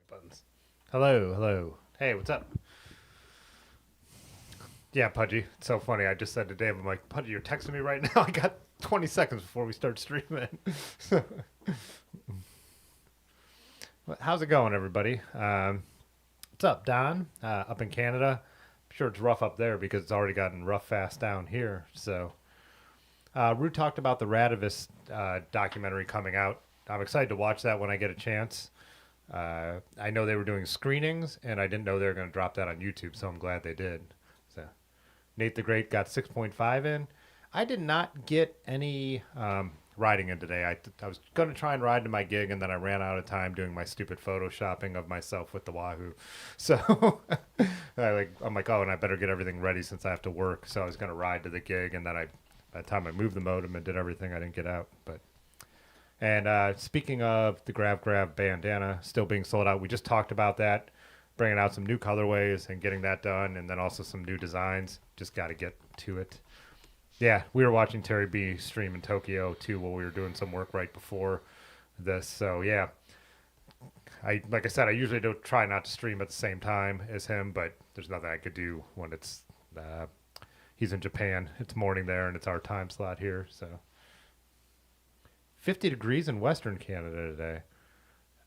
buttons. Hello, hello. Hey, what's up? Yeah, Pudgy. It's so funny. I just said to Dave, I'm like, Pudgy, you're texting me right now. I got 20 seconds before we start streaming. How's it going, everybody? What's up, Don? Up in Canada. I'm sure it's rough up there because it's already gotten rough fast down here. So, Rue talked about the Radivis documentary coming out. I'm excited to watch that when I get a chance. I know they were doing screenings, and I didn't know they were going to drop that on YouTube, so I'm glad they did. So, Nate the Great got 6.5 in. I did not get any riding in today. I was going to try and ride to my gig, and then I ran out of time doing my stupid photoshopping of myself with the Wahoo. So I'm like, oh, and I better get everything ready since I have to work. So I was going to ride to the gig, and then by the time I moved the modem and did everything, I didn't get out. And speaking of the Grab bandana still being sold out, we just talked about that, bringing out some new colorways and getting that done, and then also some new designs. Just got to get to it. Yeah, we were watching Terry B stream in Tokyo, too, while we were doing some work right before this. So, yeah, like I said, I usually don't try not to stream at the same time as him, but there's nothing I could do when it's he's in Japan. It's morning there, and it's our time slot here, so. 50 degrees in Western Canada today.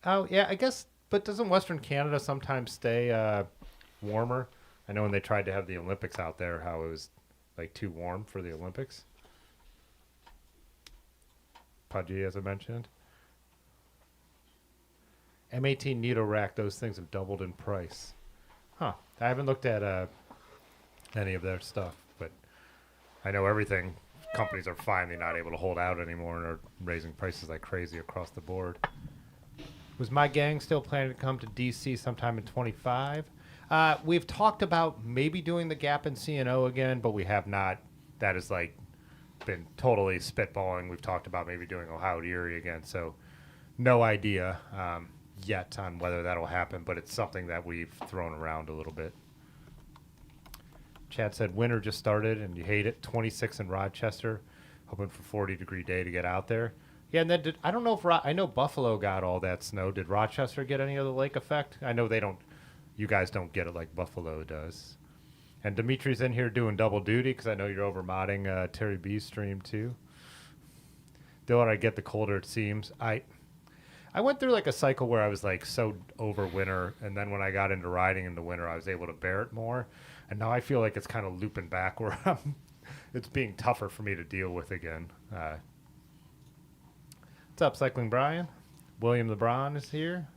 Oh, yeah, I guess, but doesn't Western Canada sometimes stay warmer? I know when they tried to have the Olympics out there, how it was, like, too warm for the Olympics. Pudgy, as I mentioned. M18 needle rack, those things have doubled in price. Huh. I haven't looked at any of their stuff, but I know everything. Companies are finally not able to hold out anymore and are raising prices like crazy across the board. Was my gang still planning to come to DC sometime in 25? We've talked about maybe doing the Gap in C&O again, but we have not. That has like been totally spitballing. We've talked about maybe doing Ohio to Erie again, so no idea yet on whether that'll happen, but it's something that we've thrown around a little bit. Chad said winter just started and you hate it. 26 in Rochester, hoping for 40-degree day to get out there. Yeah, and then I don't know if I know Buffalo got all that snow. Did Rochester get any of the lake effect? I know they don't. You guys don't get it like Buffalo does. And Dimitri's in here doing double duty because I know you're over modding Terry B's stream too. The older I get, the colder it seems. I went through like a cycle where I was like so over winter, and then when I got into riding in the winter, I was able to bear it more. And now I feel like it's kind of looping back where it's being tougher for me to deal with again. What's up, Cycling Brian? William LeBron is here.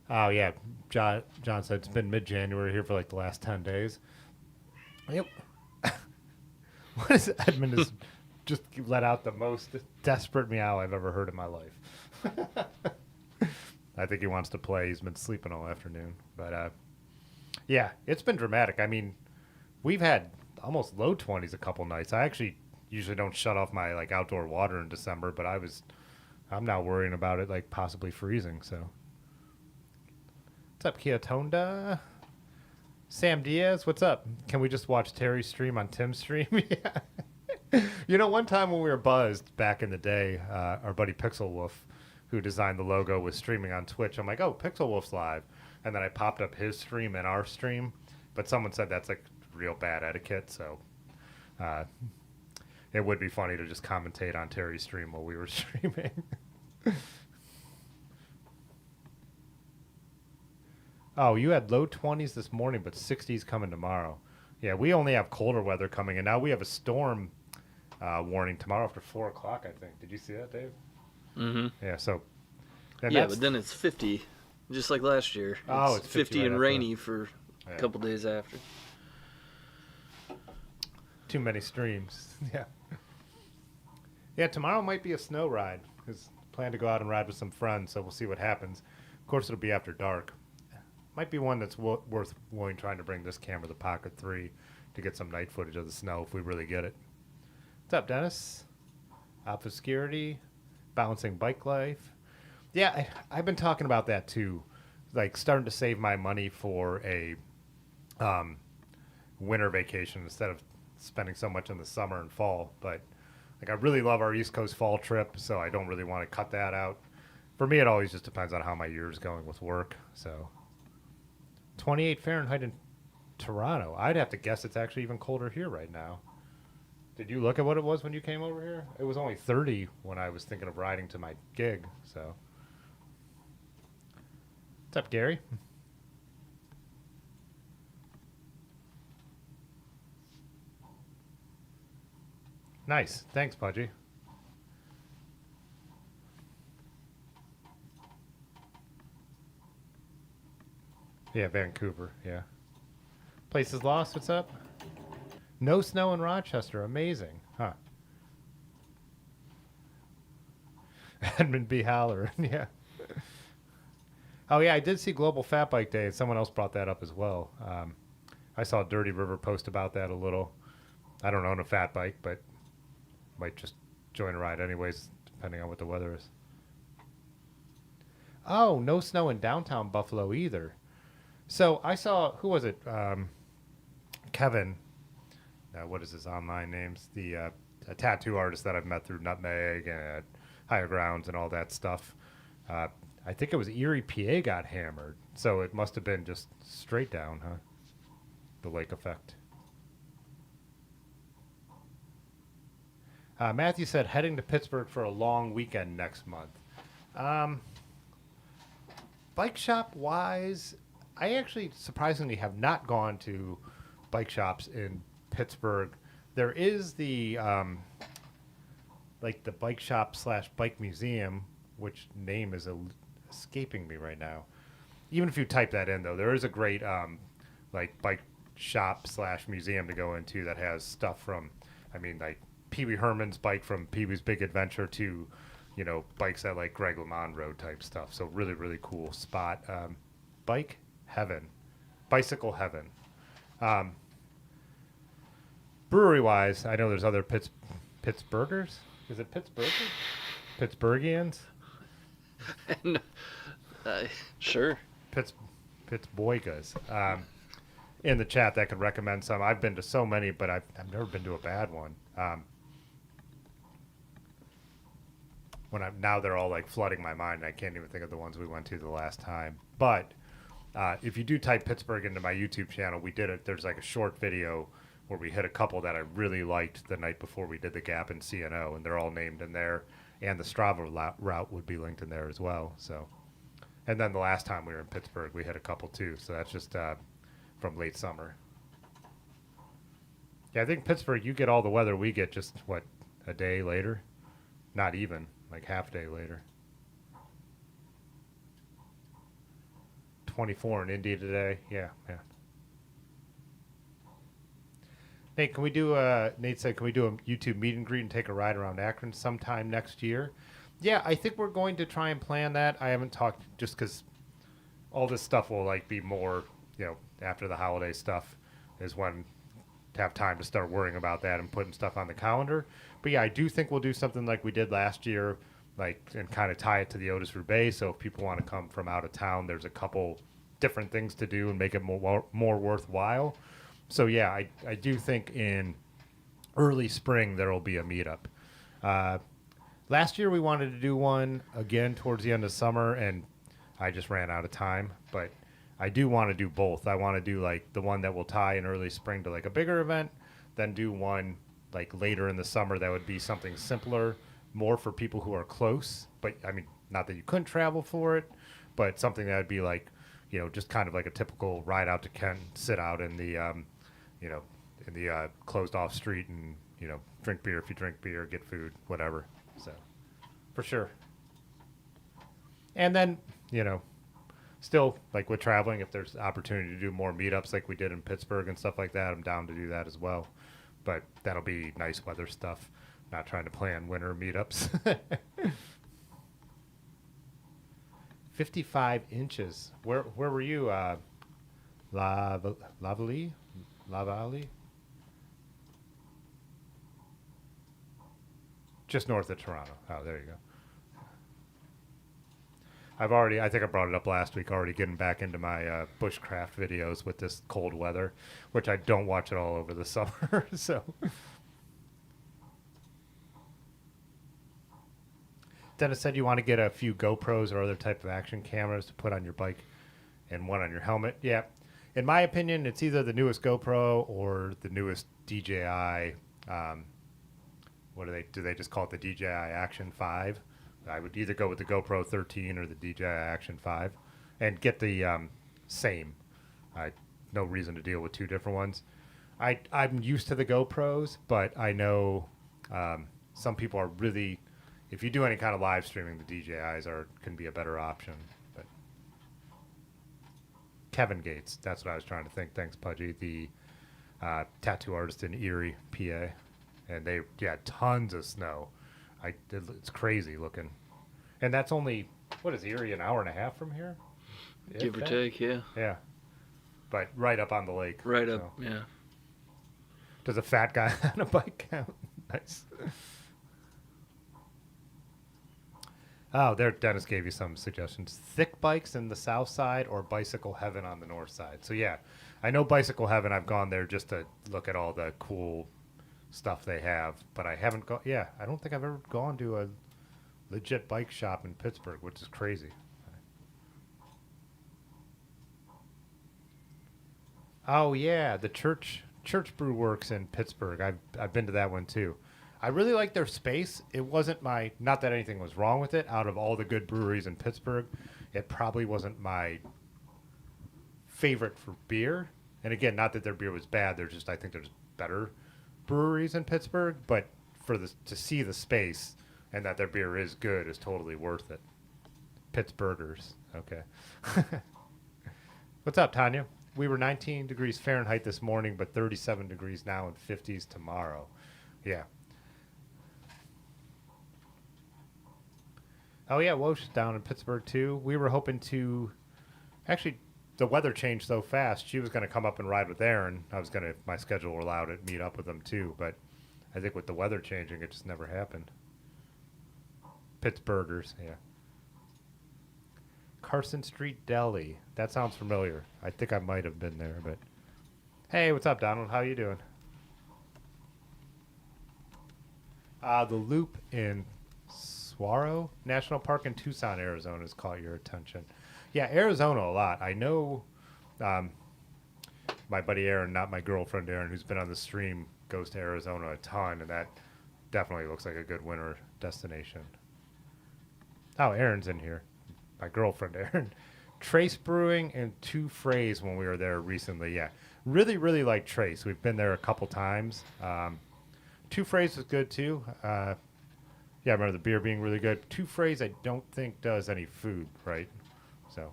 Oh, yeah. John said it's been mid-January here for like the last 10 days. Yep. What is Edmund has just let out the most desperate meow I've ever heard in my life. I think he wants to play. He's been sleeping all afternoon. But, yeah, it's been dramatic. I mean, we've had almost low 20s a couple nights. I actually usually don't shut off my, like, outdoor water in December, but I'm now worrying about it, like, possibly freezing, so. What's up, Kia Tonda? Sam Diaz, what's up? Can we just watch Terry's stream on Tim's stream? Yeah. You know, one time when we were buzzed back in the day, our buddy Pixel Wolf, who designed the logo, was streaming on Twitch. I'm like, oh, Pixel Wolf's live. And then I popped up his stream and our stream. But someone said that's like real bad etiquette. So it would be funny to just commentate on Terry's stream while we were streaming. Oh, you had low 20s this morning, but 60s coming tomorrow. Yeah, we only have colder weather coming, and now we have a storm warning tomorrow after 4 o'clock, I think. Did you see that, Dave? Mm-hmm. Yeah, so. Yeah, but then it's 50, just like last year. It's 50 right and rainy for a couple days after. Too many streams. Yeah. Yeah, tomorrow might be a snow ride, because I plan to go out and ride with some friends, so we'll see what happens. Of course, it'll be after dark. Might be one that's worth trying to bring this camera, the Pocket 3, to get some night footage of the snow if we really get it. What's up, Dennis? Obscurity, balancing bike life. Yeah, I've been talking about that too, like starting to save my money for a winter vacation instead of spending so much in the summer and fall. But Like, I really love our East Coast fall trip, so I don't really want to cut that out. For me, it always just depends on how my year's going with work. So, 28 Fahrenheit in Toronto. I'd have to guess it's actually even colder here right now. Did you look at what it was when you came over here? It was only 30 when I was thinking of riding to my gig. So, what's up, Gary? Nice. Thanks, Pudgy. Yeah, Vancouver. Yeah. Places Lost. What's up? No snow in Rochester. Amazing. Huh. Edmund B. Haller. Yeah. Oh, yeah, I did see Global Fat Bike Day, and someone else brought that up as well. I saw Dirty River post about that a little. I don't own a fat bike, but might just join a ride anyways, depending on what the weather is. Oh, no snow in downtown Buffalo either. So I saw, who was it? Kevin. What is his online names? A tattoo artist that I've met through Nutmeg and Higher Grounds and all that stuff. I think it was Erie, PA got hammered. So it must have been just straight down, huh? The lake effect. Matthew said heading to Pittsburgh for a long weekend next month. Bike shop wise, I actually surprisingly have not gone to bike shops in Pittsburgh. There is the like the bike shop / bike museum, which name is escaping me right now. Even if you type that in, though, there is a great like bike shop / museum to go into that has stuff from, I mean, like Pee Wee Herman's bike from Pee Wee's Big Adventure to, you know, bikes at like Greg LeMond Road type stuff. So really, really cool spot. Bike heaven, bicycle heaven. Brewery wise, I know there's other Pittsburghers. Is it Pittsburgh? Pittsburghians? Sure. Pittsboygas. In the chat that could recommend some. I've been to so many, but I've never been to a bad one. Now they're all like flooding my mind. I can't even think of the ones we went to the last time. But if you do type Pittsburgh into my YouTube channel, we did it. There's like a short video where we hit a couple that I really liked the night before we did the Gap in CNO, and they're all named in there. And the Strava route would be linked in there as well. So, and then the last time we were in Pittsburgh, we hit a couple too. So that's just from late summer. Yeah, I think Pittsburgh, you get all the weather we get just, what, a day later? Not even, like half a day later. 24 in Indy today. Yeah. Nate, can we do Nate said, can we do a YouTube meet and greet and take a ride around Akron sometime next year? Yeah, I think we're going to try and plan that. I haven't talked, just because all this stuff will like be more, you know, after the holiday stuff is when to have time to start worrying about that and putting stuff on the calendar. But yeah, I do think we'll do something like we did last year, like, and kind of tie it to the Otis Roubaix. So if people want to come from out of town, there's a couple different things to do and make it more worthwhile. So yeah, I do think in early spring there will be a meetup. Last year we wanted to do one again towards the end of summer, and I just ran out of time. But I do want to do both. I want to do like the one that will tie in early spring to like a bigger event, then do one like later in the summer that would be something simpler, more for people who are close. But I mean, not that you couldn't travel for it, but something that would be like, you know, just kind of like a typical ride out to Kent, sit out in the you know, in the closed off street and, you know, drink beer if you drink beer, get food, whatever. So, for sure. And then, you know, still, like with traveling, if there's opportunity to do more meetups like we did in Pittsburgh and stuff like that, I'm down to do that as well. But that'll be nice weather stuff. Not trying to plan winter meetups. 55 inches. Where were you? Lavalley? Just north of Toronto. Oh, there you go. I think I brought it up last week, already getting back into my bushcraft videos with this cold weather, which I don't watch it all over the summer. So Dennis said you want to get a few GoPros or other type of action cameras to put on your bike and one on your helmet. Yeah. In my opinion, it's either the newest GoPro or the newest DJI. What do they just call it the DJI Action 5? I would either go with the GoPro 13 or the DJI Action 5 and get the same. No reason to deal with two different ones. I'm used to the GoPros, but I know some people are really, if you do any kind of live streaming, the DJIs can be a better option. But Kevin Gates, that's what I was trying to think. Thanks, Pudgy, the tattoo artist in Erie, PA. And they had tons of snow. It's crazy looking. And that's only, what is Erie, an hour and a half from here? Give or take, yeah. Yeah. But right up on the lake. Right up, yeah. Does a fat guy on a bike count? Nice. Oh, there, Dennis gave you some suggestions. Thick bikes in the south side or Bicycle Heaven on the north side. So, yeah, I know Bicycle Heaven. I've gone there just to look at all the cool stuff they have. But I haven't gone, I don't think I've ever gone to a legit bike shop in Pittsburgh, which is crazy. Oh, yeah, the Church Brew Works in Pittsburgh. I've been to that one, too. I really like their space. It wasn't not that anything was wrong with it. Out of all the good breweries in Pittsburgh, it probably wasn't my favorite for beer. And again, not that their beer was bad. I think there's better breweries in Pittsburgh. But to see the space and that their beer is good is totally worth it. Pittsburghers. Okay. What's up, Tanya? We were 19 degrees Fahrenheit this morning, but 37 degrees now and 50s tomorrow. Yeah. Oh, yeah, Wosh is down in Pittsburgh, too. We were hoping to... Actually, the weather changed so fast. She was going to come up and ride with Aaron. If my schedule allowed it, meet up with them, too. But I think with the weather changing, it just never happened. Pittsburghers, yeah. Carson Street Deli. That sounds familiar. I think I might have been there, but... Hey, what's up, Donald? How you doing? The Loop in Saguaro National Park in Tucson, Arizona has caught your attention. Yeah, Arizona a lot. I know my buddy Aaron, not my girlfriend Aaron, who's been on the stream, goes to Arizona a ton, and that definitely looks like a good winter destination. Oh, Aaron's in here. My girlfriend Aaron. Trace Brewing and Two Phrase when we were there recently. Yeah, really, really like Trace. We've been there a couple times. Two Phrase was good too. Yeah, I remember the beer being really good. Two Phrase I don't think does any food, right? So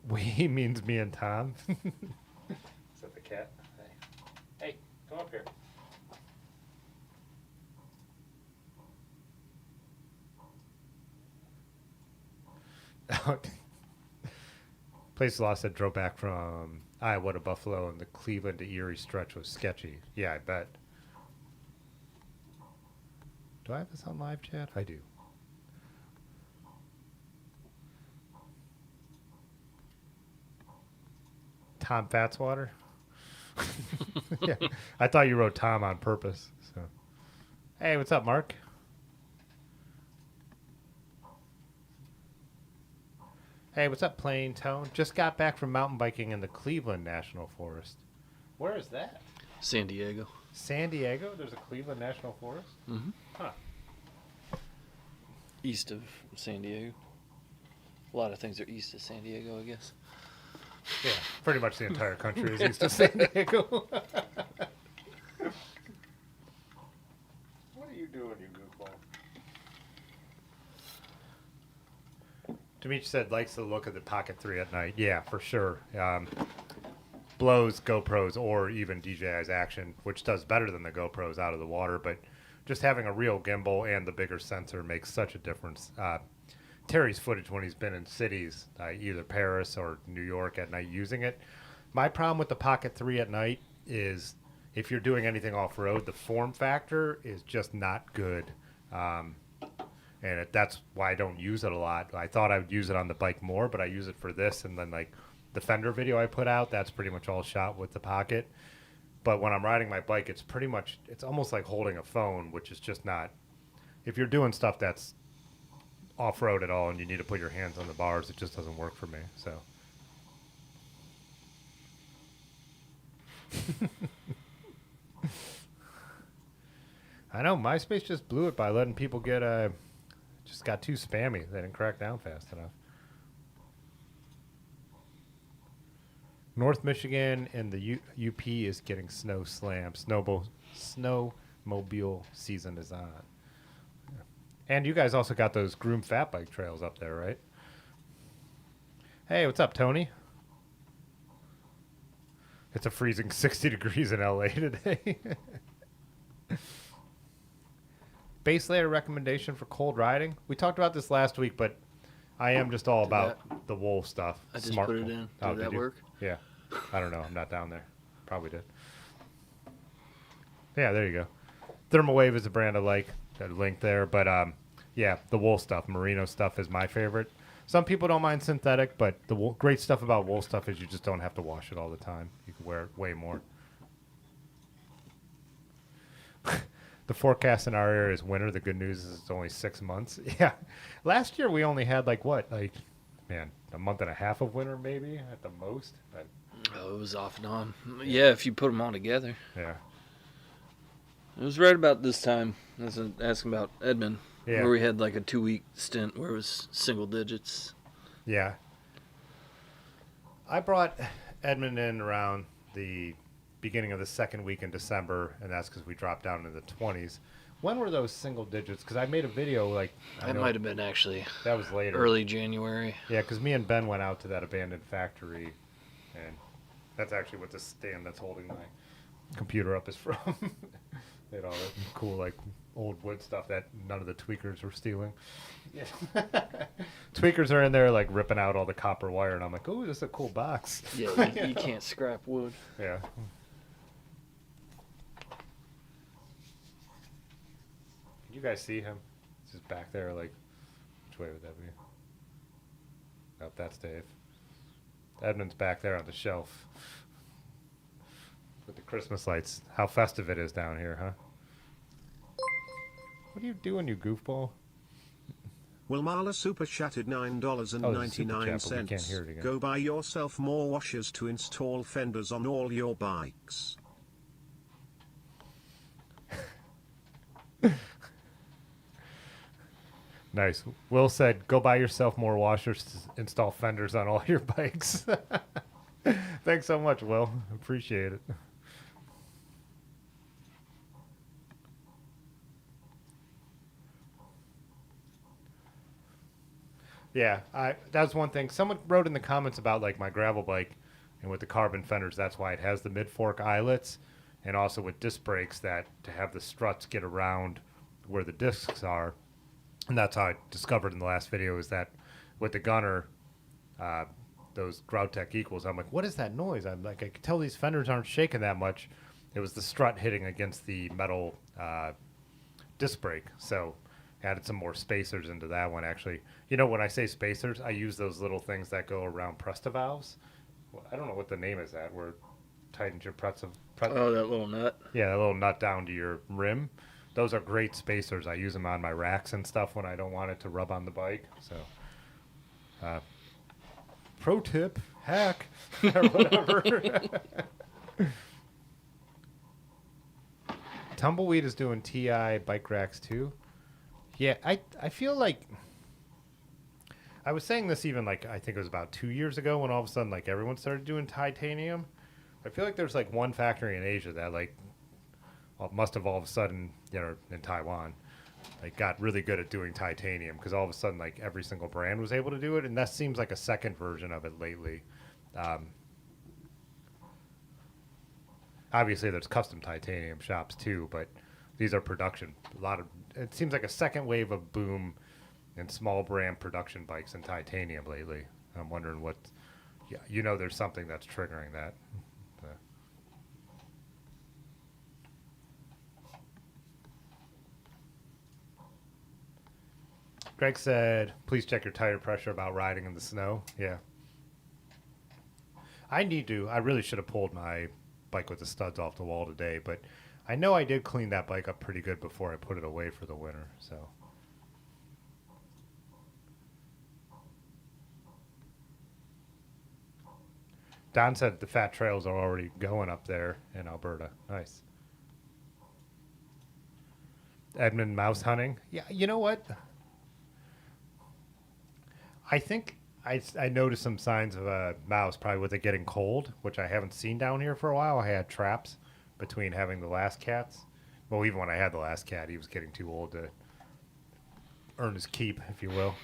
we means me and Tom. Is that the cat? Hey, come up here. Place Lost said drove back from Iowa to Buffalo, and the Cleveland to Erie stretch was sketchy. Yeah, I bet. Do I have this on live chat? I do. Tom Fatswater? Yeah, I thought you wrote Tom on purpose. So, hey, what's up, Mark? Hey, what's up, Plain Tone? Just got back from mountain biking in the Cleveland National Forest. Where is that? San Diego. San Diego? There's a Cleveland National Forest? Mm-hmm. Huh. East of San Diego. A lot of things are east of San Diego, I guess. Yeah, pretty much the entire country is east of San Diego. What are you doing, you goofball? Demetri said likes the look of the Pocket 3 at night. Yeah, for sure. Blows GoPros or even DJI's Action, which does better than the GoPros out of the water, but just having a real gimbal and the bigger sensor makes such a difference. Terry's footage when he's been in cities, either Paris or New York at night using it. My problem with the Pocket 3 at night is if you're doing anything off-road, the form factor is just not good. And that's why I don't use it a lot. I thought I would use it on the bike more, but I use it for this. And then, like, the Fender video I put out, that's pretty much all shot with the Pocket. But when I'm riding my bike, it's almost like holding a phone, which is just not if you're doing stuff that's off-road at all and you need to put your hands on the bars, it just doesn't work for me. So I know MySpace just blew it by letting people get just got too spammy. They didn't crack down fast enough. North Michigan and the UP is getting snow slammed. Snowmobile season is on. And you guys also got those groomed fat bike trails up there, right? Hey, what's up, Tony? It's a freezing 60 degrees in LA today. Base layer recommendation for cold riding. We talked about this last week, but I am just all about the wool stuff. I just put it in. Did that work? Yeah. I don't know. I'm not down there. Probably did. Yeah, there you go. Thermowave is a brand I like. Got a link there. But, yeah, the wool stuff, merino stuff is my favorite. Some people don't mind synthetic, but the great stuff about wool stuff is you just don't have to wash it all the time. You can wear it way more. The forecast in our area is winter. The good news is it's only 6 months. Yeah. Last year we only had a month and a half of winter maybe at the most. But it was off and on. Yeah, if you put them all together. Yeah. It was right about this time. I was asking about Edmond, where we had like a 2-week stint where it was single digits. Yeah. I brought Edmond in around the beginning of the second week in December, and that's because we dropped down into the 20s. When were those single digits? Because I made a video that might have been actually. That was later. Early January. Yeah, because me and Ben went out to that abandoned factory, and that's actually what the stand that's holding my computer up is from. They had all that cool old wood stuff that none of the tweakers were stealing. Yeah. Tweakers are in there ripping out all the copper wire, and I'm like, "Oh, this is a cool box." Yeah, you can't scrap wood. Yeah. Can you guys see him? He's just back there, which way would that be? Oh, that's Dave. Edmund's back there on the shelf. With the Christmas lights. How festive it is down here, huh? What are you doing, you goofball? Well, Marla super chatted $9.99. Go buy yourself more washers to install fenders on all your bikes. Nice. Will said, go buy yourself more washers to install fenders on all your bikes. Thanks so much, Will. Appreciate it. Yeah, that's one thing. Someone wrote in the comments about my gravel bike and with the carbon fenders, that's why it has the mid-fork eyelets, and also with disc brakes that to have the struts get around where the discs are. And that's how I discovered in the last video is that with the Gunner, those Groutech equals, I'm like, what is that noise? I'm like, I can tell these fenders aren't shaking that much. It was the strut hitting against the metal disc brake. So added some more spacers into that one, actually. You know, when I say spacers, I use those little things that go around Presta valves. Well, I don't know what the name is where it tightens your Oh, that little nut? Yeah, that little nut down to your rim. Those are great spacers. I use them on my racks and stuff when I don't want it to rub on the bike. So, pro tip, hack, or whatever. Tumbleweed is doing TI bike racks too. Yeah, I feel like I was saying this even I think it was about 2 years ago when all of a sudden everyone started doing titanium. I feel like there's one factory in Asia that must have all of a sudden, in Taiwan, got really good at doing titanium because all of a sudden every single brand was able to do it, and that seems like a second version of it lately. Obviously there's custom titanium shops too, but these are production. It seems like a second wave of boom in small brand production bikes in titanium lately. I'm wondering what, there's something that's triggering that. Greg said, please check your tire pressure about riding in the snow. Yeah. I really should have pulled my bike with the studs off the wall today, but I know I did clean that bike up pretty good before I put it away for the winter, so. Don said the fat trails are already going up there in Alberta. Nice. Edmund mouse hunting. Yeah, you know what? I think I noticed some signs of a mouse, probably with it getting cold, which I haven't seen down here for a while. I had traps between having the last cats. Well, even when I had the last cat, he was getting too old to earn his keep, if you will.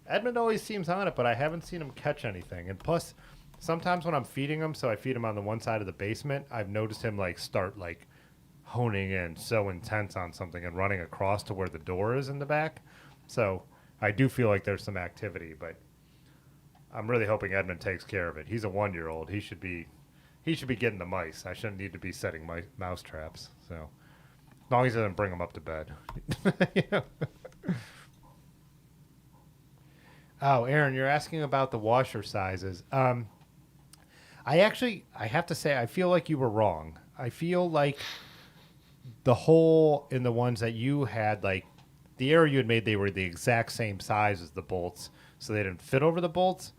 Edmund always seems on it, but I haven't seen him catch anything. And plus, sometimes when I'm feeding him, so I feed him on the one side of the basement, I've noticed him like start like honing in so intense on something and running across to where the door is in the back. So I do feel like there's some activity, but I'm really hoping Edmund takes care of it. He's a 1-year-old. He should be getting the mice. I shouldn't need to be setting mouse traps. So as long as he doesn't bring them up to bed. You know? Oh, Aaron, you're asking about the washer sizes. I have to say, I feel like you were wrong. I feel like the hole in the ones that you had, like the arrow you had made, they were the exact same size as the bolts, so they didn't fit over the bolts.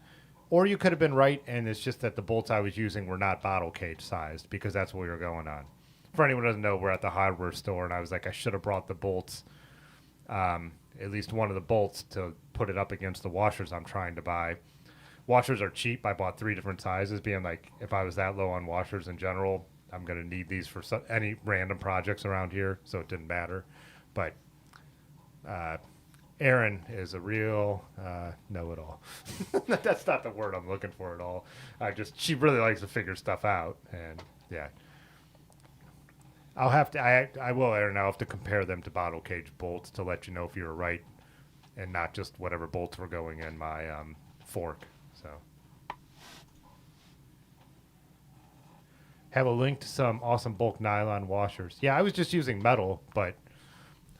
Or you could have been right, and it's just that the bolts I was using were not bottle cage sized, because that's what we were going on. For anyone who doesn't know, we're at the hardware store, and I was like, I should have brought the bolts, at least one of the bolts, to put it up against the washers I'm trying to buy. Washers are cheap. I bought 3 different sizes, being like, if I was that low on washers in general, I'm going to need these for any random projects around here, so it didn't matter. But Erin is a real know-it-all. That's not the word I'm looking for at all. She really likes to figure stuff out, and yeah. I will, Erin, I'll have to compare them to bottle cage bolts to let you know if you were right, and not just whatever bolts were going in my fork. So, have a link to some awesome bulk nylon washers. Yeah, I was just using metal, but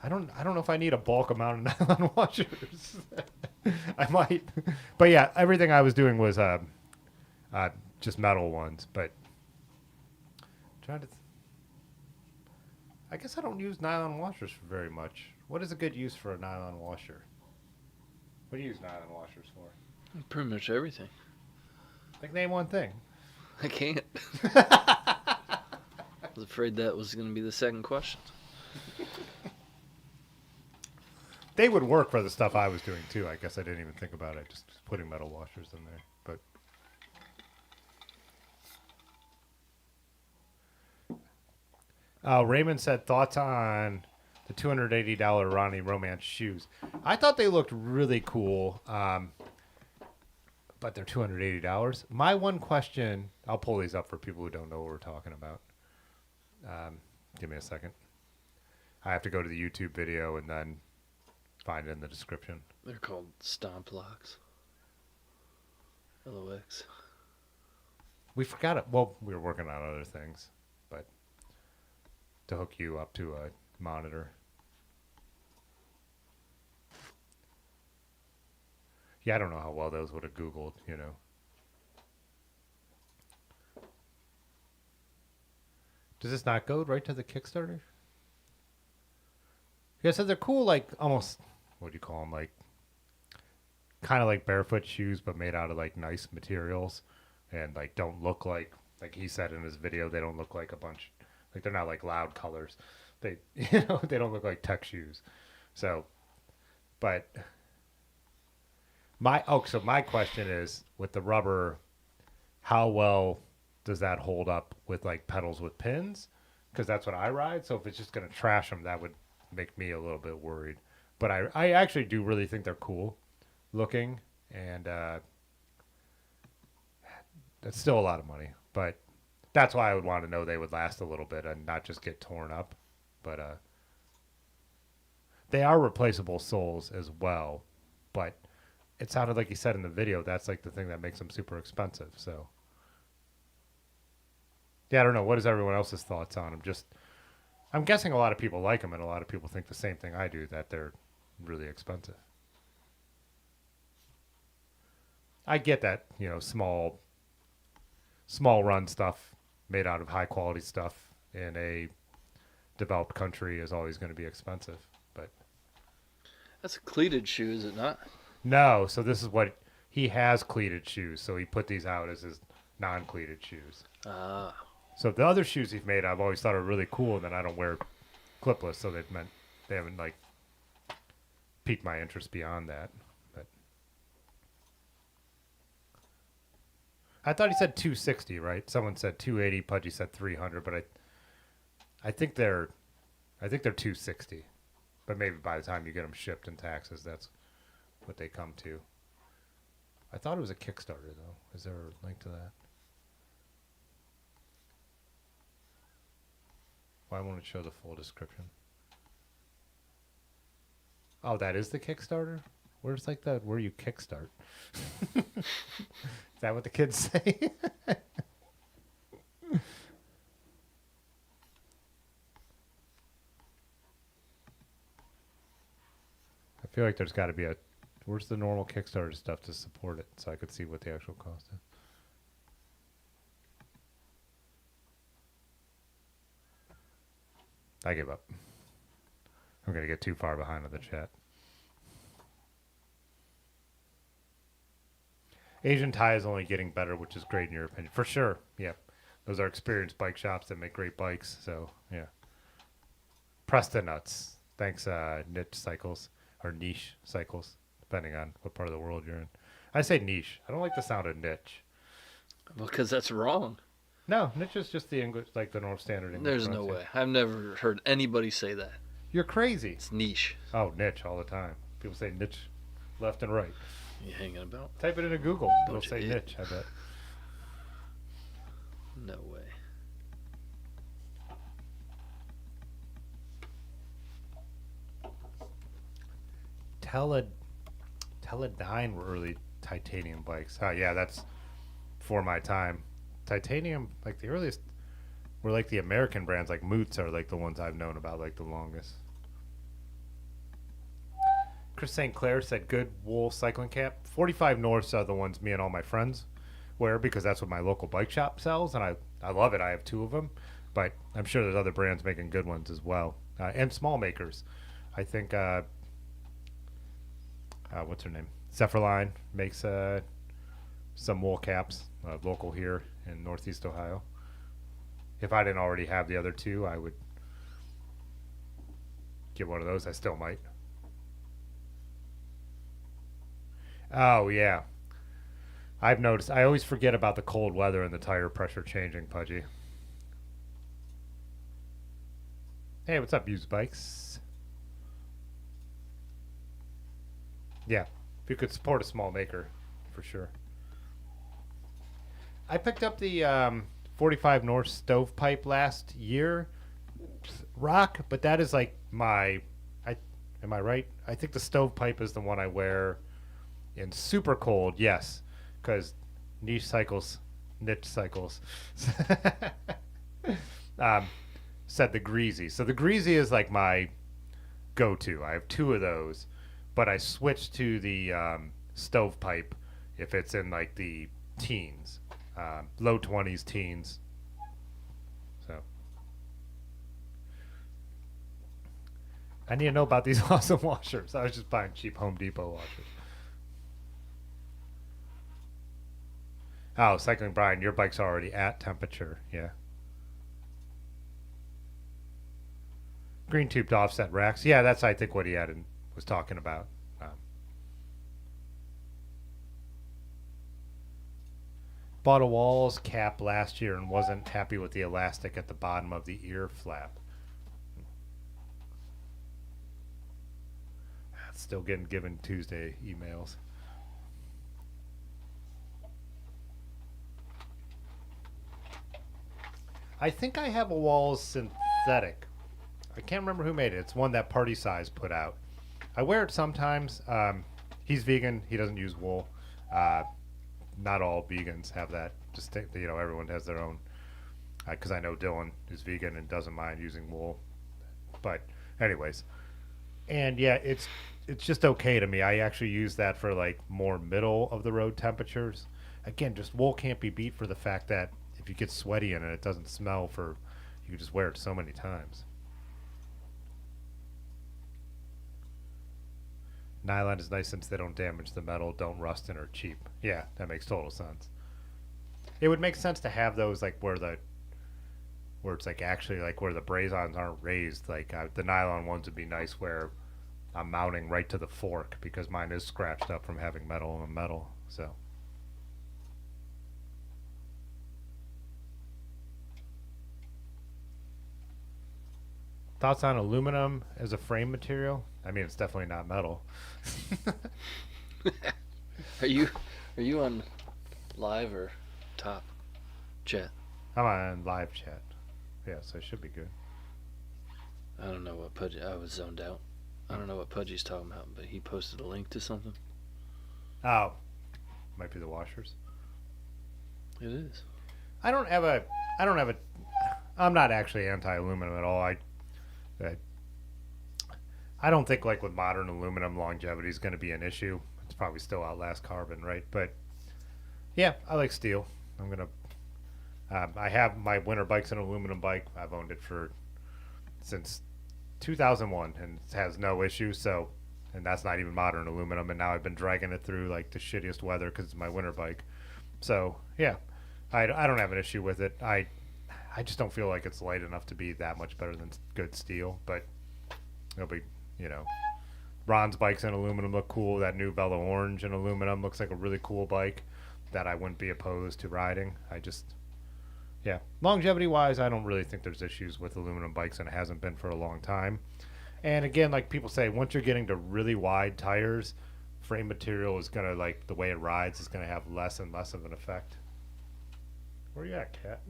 I don't know if I need a bulk amount of nylon washers. I might, but yeah, everything I was doing was just metal ones. But I guess I don't use nylon washers for very much. What is a good use for a nylon washer? What do you use nylon washers for? Pretty much everything. Like, name one thing. I can't. I was afraid that was going to be the second question. They would work for the stuff I was doing, too. I guess I didn't even think about it. Just putting metal washers in there. But Raymond said, thoughts on the $280 Ronnie Romance shoes. I thought they looked really cool, but they're $280. My one question, I'll pull these up for people who don't know what we're talking about. Give me a second. I have to go to the YouTube video and then find it in the description. They're called stomp locks. LOX. We forgot it. Well, we were working on other things, but to hook you up to a monitor. Yeah, I don't know how well those would have Googled, you know. Does this not go right to the Kickstarter? Yeah, so they're cool, like almost, what do you call them? Like, kind of like barefoot shoes, but made out of like nice materials, and like don't look like he said in his video, they don't look like a bunch, like they're not like loud colors. They, they don't look like tech shoes. So, but so my question is, with the rubber, how well does that hold up with like pedals with pins? Because that's what I ride. So if it's just going to trash them, that would make me a little bit worried. But I actually do really think they're cool looking, and that's still a lot of money. But that's why I would want to know they would last a little bit and not just get torn up. But they are replaceable soles as well. But it sounded like he said in the video, that's like the thing that makes them super expensive. So yeah, I don't know. What is everyone else's thoughts on them? I'm guessing a lot of people like them, and a lot of people think the same thing I do, that they're really expensive. I get that, small run stuff made out of high quality stuff in a developed country is always going to be expensive. But That's a cleated shoe, is it not? no, so this is what he has cleated shoes, so he put these out as his non-cleated shoes. Ah. So the other shoes he's made, I've always thought are really cool, and then I don't wear clipless, so they haven't like piqued my interest beyond that. But I thought he said 260, right? Someone said 280, Pudgy said 300, but I think they're 260. But maybe by the time you get them shipped and taxes, that's what they come to. I thought it was a Kickstarter, though. Is there a link to that? Why won't it show the full description? Oh, that is the Kickstarter? Where's like that? Where you kickstart? Is that what the kids say? I feel like there's got to be a... Where's the normal Kickstarter stuff to support it so I could see what the actual cost is? I give up. I'm going to get too far behind on the chat. Asian Tie is only getting better, which is great in your opinion. For sure. Yeah. Those are experienced bike shops that make great bikes. So, yeah. Preston Nuts. Thanks, Niche Cycles. Or Niche Cycles, depending on what part of the world you're in. I say niche. I don't like the sound of niche. Well, because that's wrong. No, niche is just the English, like the North Standard English. There's no way. I've never heard anybody say that. You're crazy. It's niche. Oh, niche all the time. People say niche left and right. You hanging about? Type it into Google. It'll say niche, I bet. No way. Teledyne were early titanium bikes. Oh, yeah, that's for my time. Titanium, like the earliest, were like the American brands, like Moots are like the ones I've known about like the longest. Chris St. Clair said good wool cycling cap. 45 Norths are the ones me and all my friends wear because that's what my local bike shop sells, and I love it. I have 2 of them, but I'm sure there's other brands making good ones as well, and small makers. I think what's her name? Zephyrline makes some wool caps, local here in Northeast Ohio. If I didn't already have the other 2, I would get one of those. I still might. Oh, yeah. I've noticed. I always forget about the cold weather and the tire pressure changing, Pudgy. Hey, what's up, used bikes? Yeah, if you could support a small maker, for sure. I picked up the 45 North stovepipe last year, rock, but that is like am I right? I think the stovepipe is the one I wear in super cold, yes, because niche cycles said the greasy. So the greasy is like my go-to. I have 2 of those, but I switched to the stovepipe if it's in like the teens, low 20s, teens. So I need to know about these awesome washers. I was just buying cheap Home Depot washers. Oh, Cycling Brian, your bike's already at temperature. Yeah. Green tubed offset racks. Yeah, that's I think what he had and was talking about. Bought a Walls cap last year and wasn't happy with the elastic at the bottom of the ear flap. Still getting given Tuesday emails. I think I have a Walls synthetic. I can't remember who made it. It's one that Party Size put out. I wear it sometimes. He's vegan. He doesn't use wool. Not all vegans have that. Just everyone has their own. Because I know Dylan is vegan and doesn't mind using wool. But anyways, and yeah, it's just okay to me. I actually use that for like more middle of the road temperatures. Again, just wool can't be beat for the fact that if you get sweaty in it, it doesn't smell for, you can just wear it so many times. Nylon is nice since they don't damage the metal, don't rust, and are cheap. Yeah, that makes total sense. It would make sense to have those like where it's like actually like where the brazons aren't raised. Like the nylon ones would be nice where I'm mounting right to the fork because mine is scratched up from having metal on metal. So. Thoughts on aluminum as a frame material? I mean, it's definitely not metal. Are you on live or top chat? I'm on live chat. Yeah, so it should be good. I don't know what Pudgy. I was zoned out. I don't know what Pudgy's talking about, but he posted a link to something. Oh, might be the washers. It is. I'm not actually anti-aluminum at all. I don't think like with modern aluminum longevity is going to be an issue. It's probably still outlast carbon, right? But yeah, I like steel. I'm gonna. I have my winter bike's an aluminum bike. I've owned it since 2001 and it has no issues. So, and that's not even modern aluminum. And now I've been dragging it through like the shittiest weather because it's my winter bike. So yeah, I don't have an issue with it. I just don't feel like it's light enough to be that much better than good steel. But it'll be, Ron's bikes in aluminum look cool. That new Velo Orange in aluminum looks like a really cool bike that I wouldn't be opposed to riding. Yeah, longevity-wise, I don't really think there's issues with aluminum bikes, and it hasn't been for a long time. And again, like people say, once you're getting to really wide tires, frame material is going to, like, the way it rides is going to have less and less of an effect. Where you at, Cat?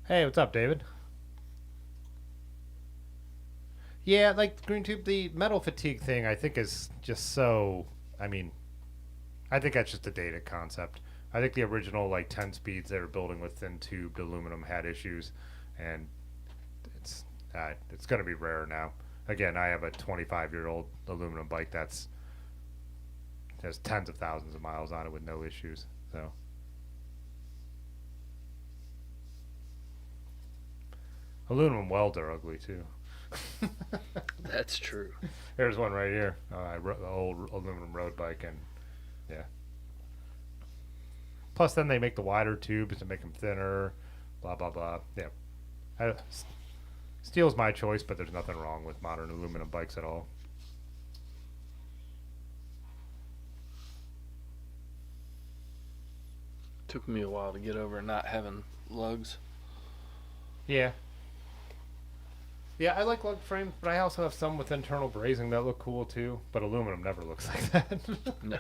Hey, what's up, David? Yeah, like Green Tube, the metal fatigue thing, I think is just so. I mean, I think that's just a dated concept. I think the original like 10 speeds they were building with thin tubed aluminum had issues, and it's going to be rare now. Again, I have a 25-year-old aluminum bike that's has tens of thousands of miles on it with no issues. So. Aluminum welds are ugly too. That's true. There's one right here. The old aluminum road bike, and yeah. Plus, then they make the wider tubes to make them thinner. Blah blah blah. Yeah. Steel's my choice, but there's nothing wrong with modern aluminum bikes at all. Took me a while to get over not having lugs. Yeah. Yeah, I like lug frames, but I also have some with internal brazing that look cool too. But aluminum never looks like that. No.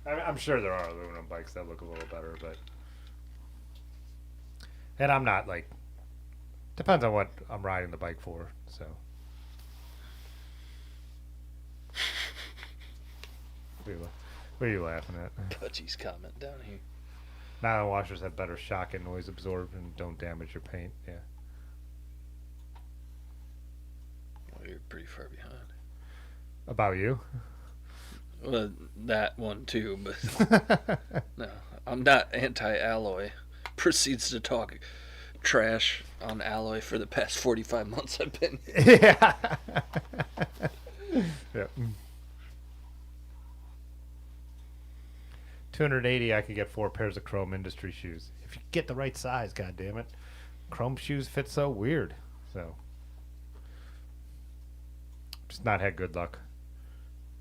I'm sure there are aluminum bikes that look a little better, but. And I'm not like. Depends on what I'm riding the bike for, so. What are you laughing at? Pudgy's comment down here. Nylon washers have better shock and noise absorb and don't damage your paint. Yeah. Well, you're pretty far behind. About you? Well, that one too, but no, I'm not anti-alloy. Proceeds to talk trash on alloy for the past 45 months I've been here. Yeah. Yeah. 280, I could get 4 pairs of Chrome Industry shoes if you get the right size. God damn it, Chrome shoes fit so weird. So, just not had good luck.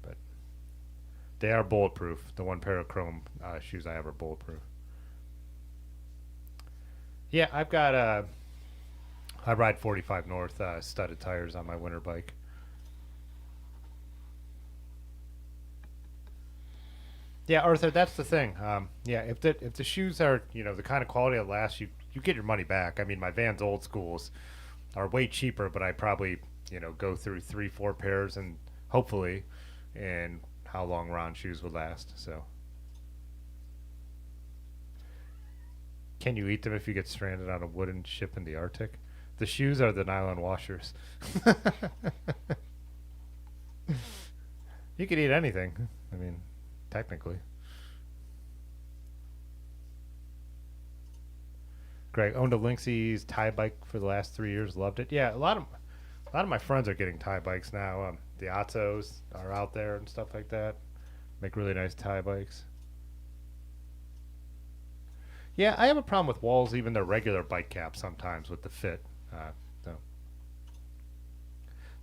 But they are bulletproof. The one pair of Chrome shoes I have are bulletproof. Yeah, I've got I ride 45 North studded tires on my winter bike. Yeah, Arthur, that's the thing. Yeah, if the shoes are the kind of quality that lasts, you get your money back. I mean, my Vans old schools are way cheaper, but I probably go through 3-4 pairs and hopefully, and how long Ron shoes would last. So, can you eat them if you get stranded on a wooden ship in the Arctic? The shoes are the nylon washers. You could eat anything. I mean, technically. Greg owned a Lynxie's tie bike for the last 3 years. Loved it. Yeah, a lot of my friends are getting tie bikes now. The Atzos are out there and stuff like that. Make really nice tie bikes. Yeah, I have a problem with walls, even their regular bike caps sometimes with the fit. No.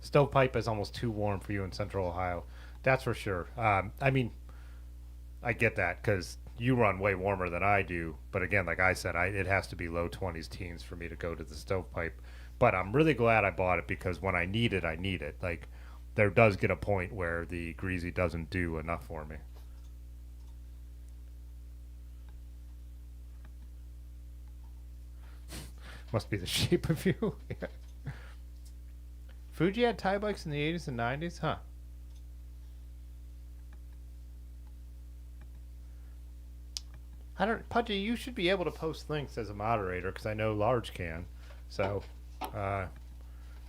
Stovepipe is almost too warm for you in Central Ohio. That's for sure. I mean, I get that because you run way warmer than I do. But again, like I said, it has to be low 20s, teens for me to go to the stovepipe. But I'm really glad I bought it because when I need it, I need it. Like, there does get a point where the greasy doesn't do enough for me. Must be the shape of you. Yeah. Fuji had tie bikes in the 80s and 90s? Huh. I don't, Pudgy, you should be able to post links as a moderator because I know Large can. So, I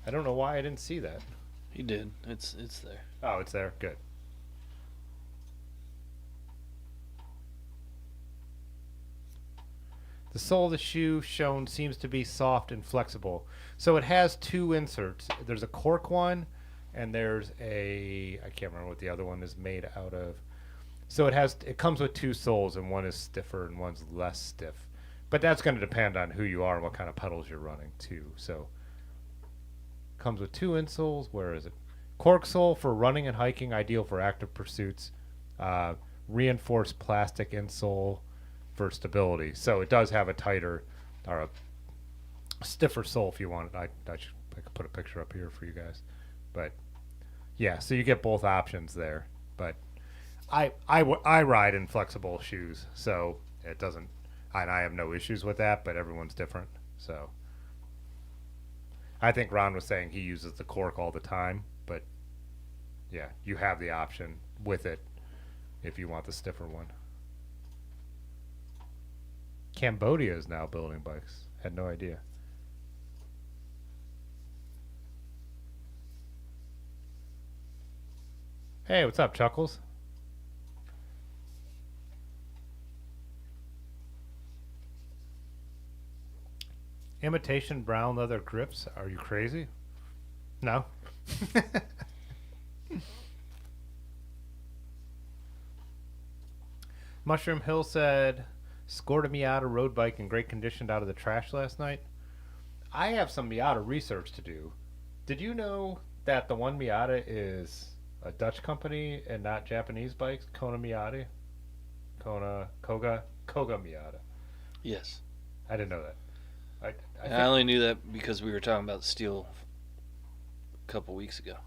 don't know why I didn't see that. He did. It's there. Oh, it's there. Good. The sole of the shoe shown seems to be soft and flexible. So it has two inserts. There's a cork one, and there's a, I can't remember what the other one is made out of. So it comes with two soles, and one is stiffer and one's less stiff. But that's going to depend on who you are and what kind of pedals you're running too. So comes with two insoles. Where is it? Cork sole for running and hiking, ideal for active pursuits. Reinforced plastic insole for stability. So it does have a tighter or a stiffer sole if you want it. I could put a picture up here for you guys. But yeah, so you get both options there. But I ride in flexible shoes, so it doesn't, and I have no issues with that, but everyone's different. So I think Ron was saying he uses the cork all the time, but yeah, you have the option with it if you want the stiffer one. Cambodia is now building bikes. Had no idea. Hey, what's up, Chuckles? Imitation brown leather grips? Are you crazy? No. Mushroom Hill said, scored a Miata road bike in great condition out of the trash last night. I have some Miata research to do. Did you know that the one Miata is a Dutch company and not Japanese bikes? Koga Miata. Yes. I didn't know that. I only knew that because we were talking about steel a couple weeks ago.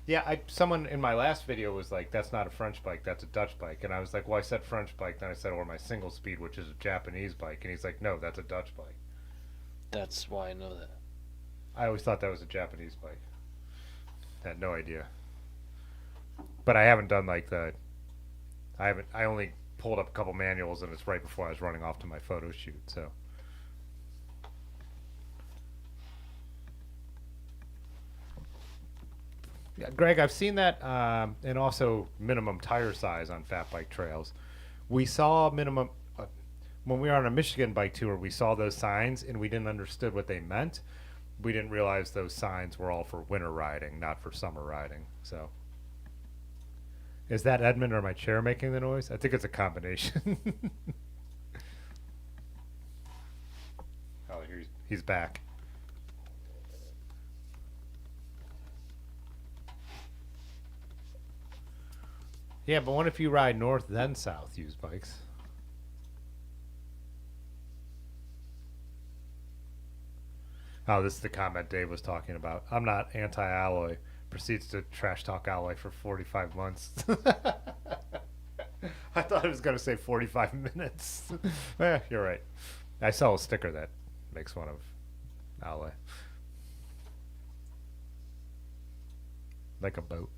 Yeah, someone in my last video was like, that's not a French bike, that's a Dutch bike. And I was like, well, I said French bike, then I said, or my single speed, which is a Japanese bike. And he's like, no, that's a Dutch bike. That's why I know that. I always thought that was a Japanese bike. I had no idea. But I haven't done like I only pulled up a couple manuals, and it's right before I was running off to my photo shoot, so. Yeah, Greg, I've seen that, and also minimum tire size on fat bike trails. We saw minimum when we were on a Michigan bike tour. We saw those signs, and we didn't understand what they meant. We didn't realize those signs were all for winter riding, not for summer riding. So, is that Edmund or my chair making the noise? I think it's a combination. Oh, he's back. Yeah, but what if you ride north then south used bikes? Oh, this is the comment Dave was talking about. I'm not anti-alloy. Proceeds to trash talk alloy for 45 months. I thought it was going to say 45 minutes. You're right. I saw a sticker that makes fun of alloy. Like a boat.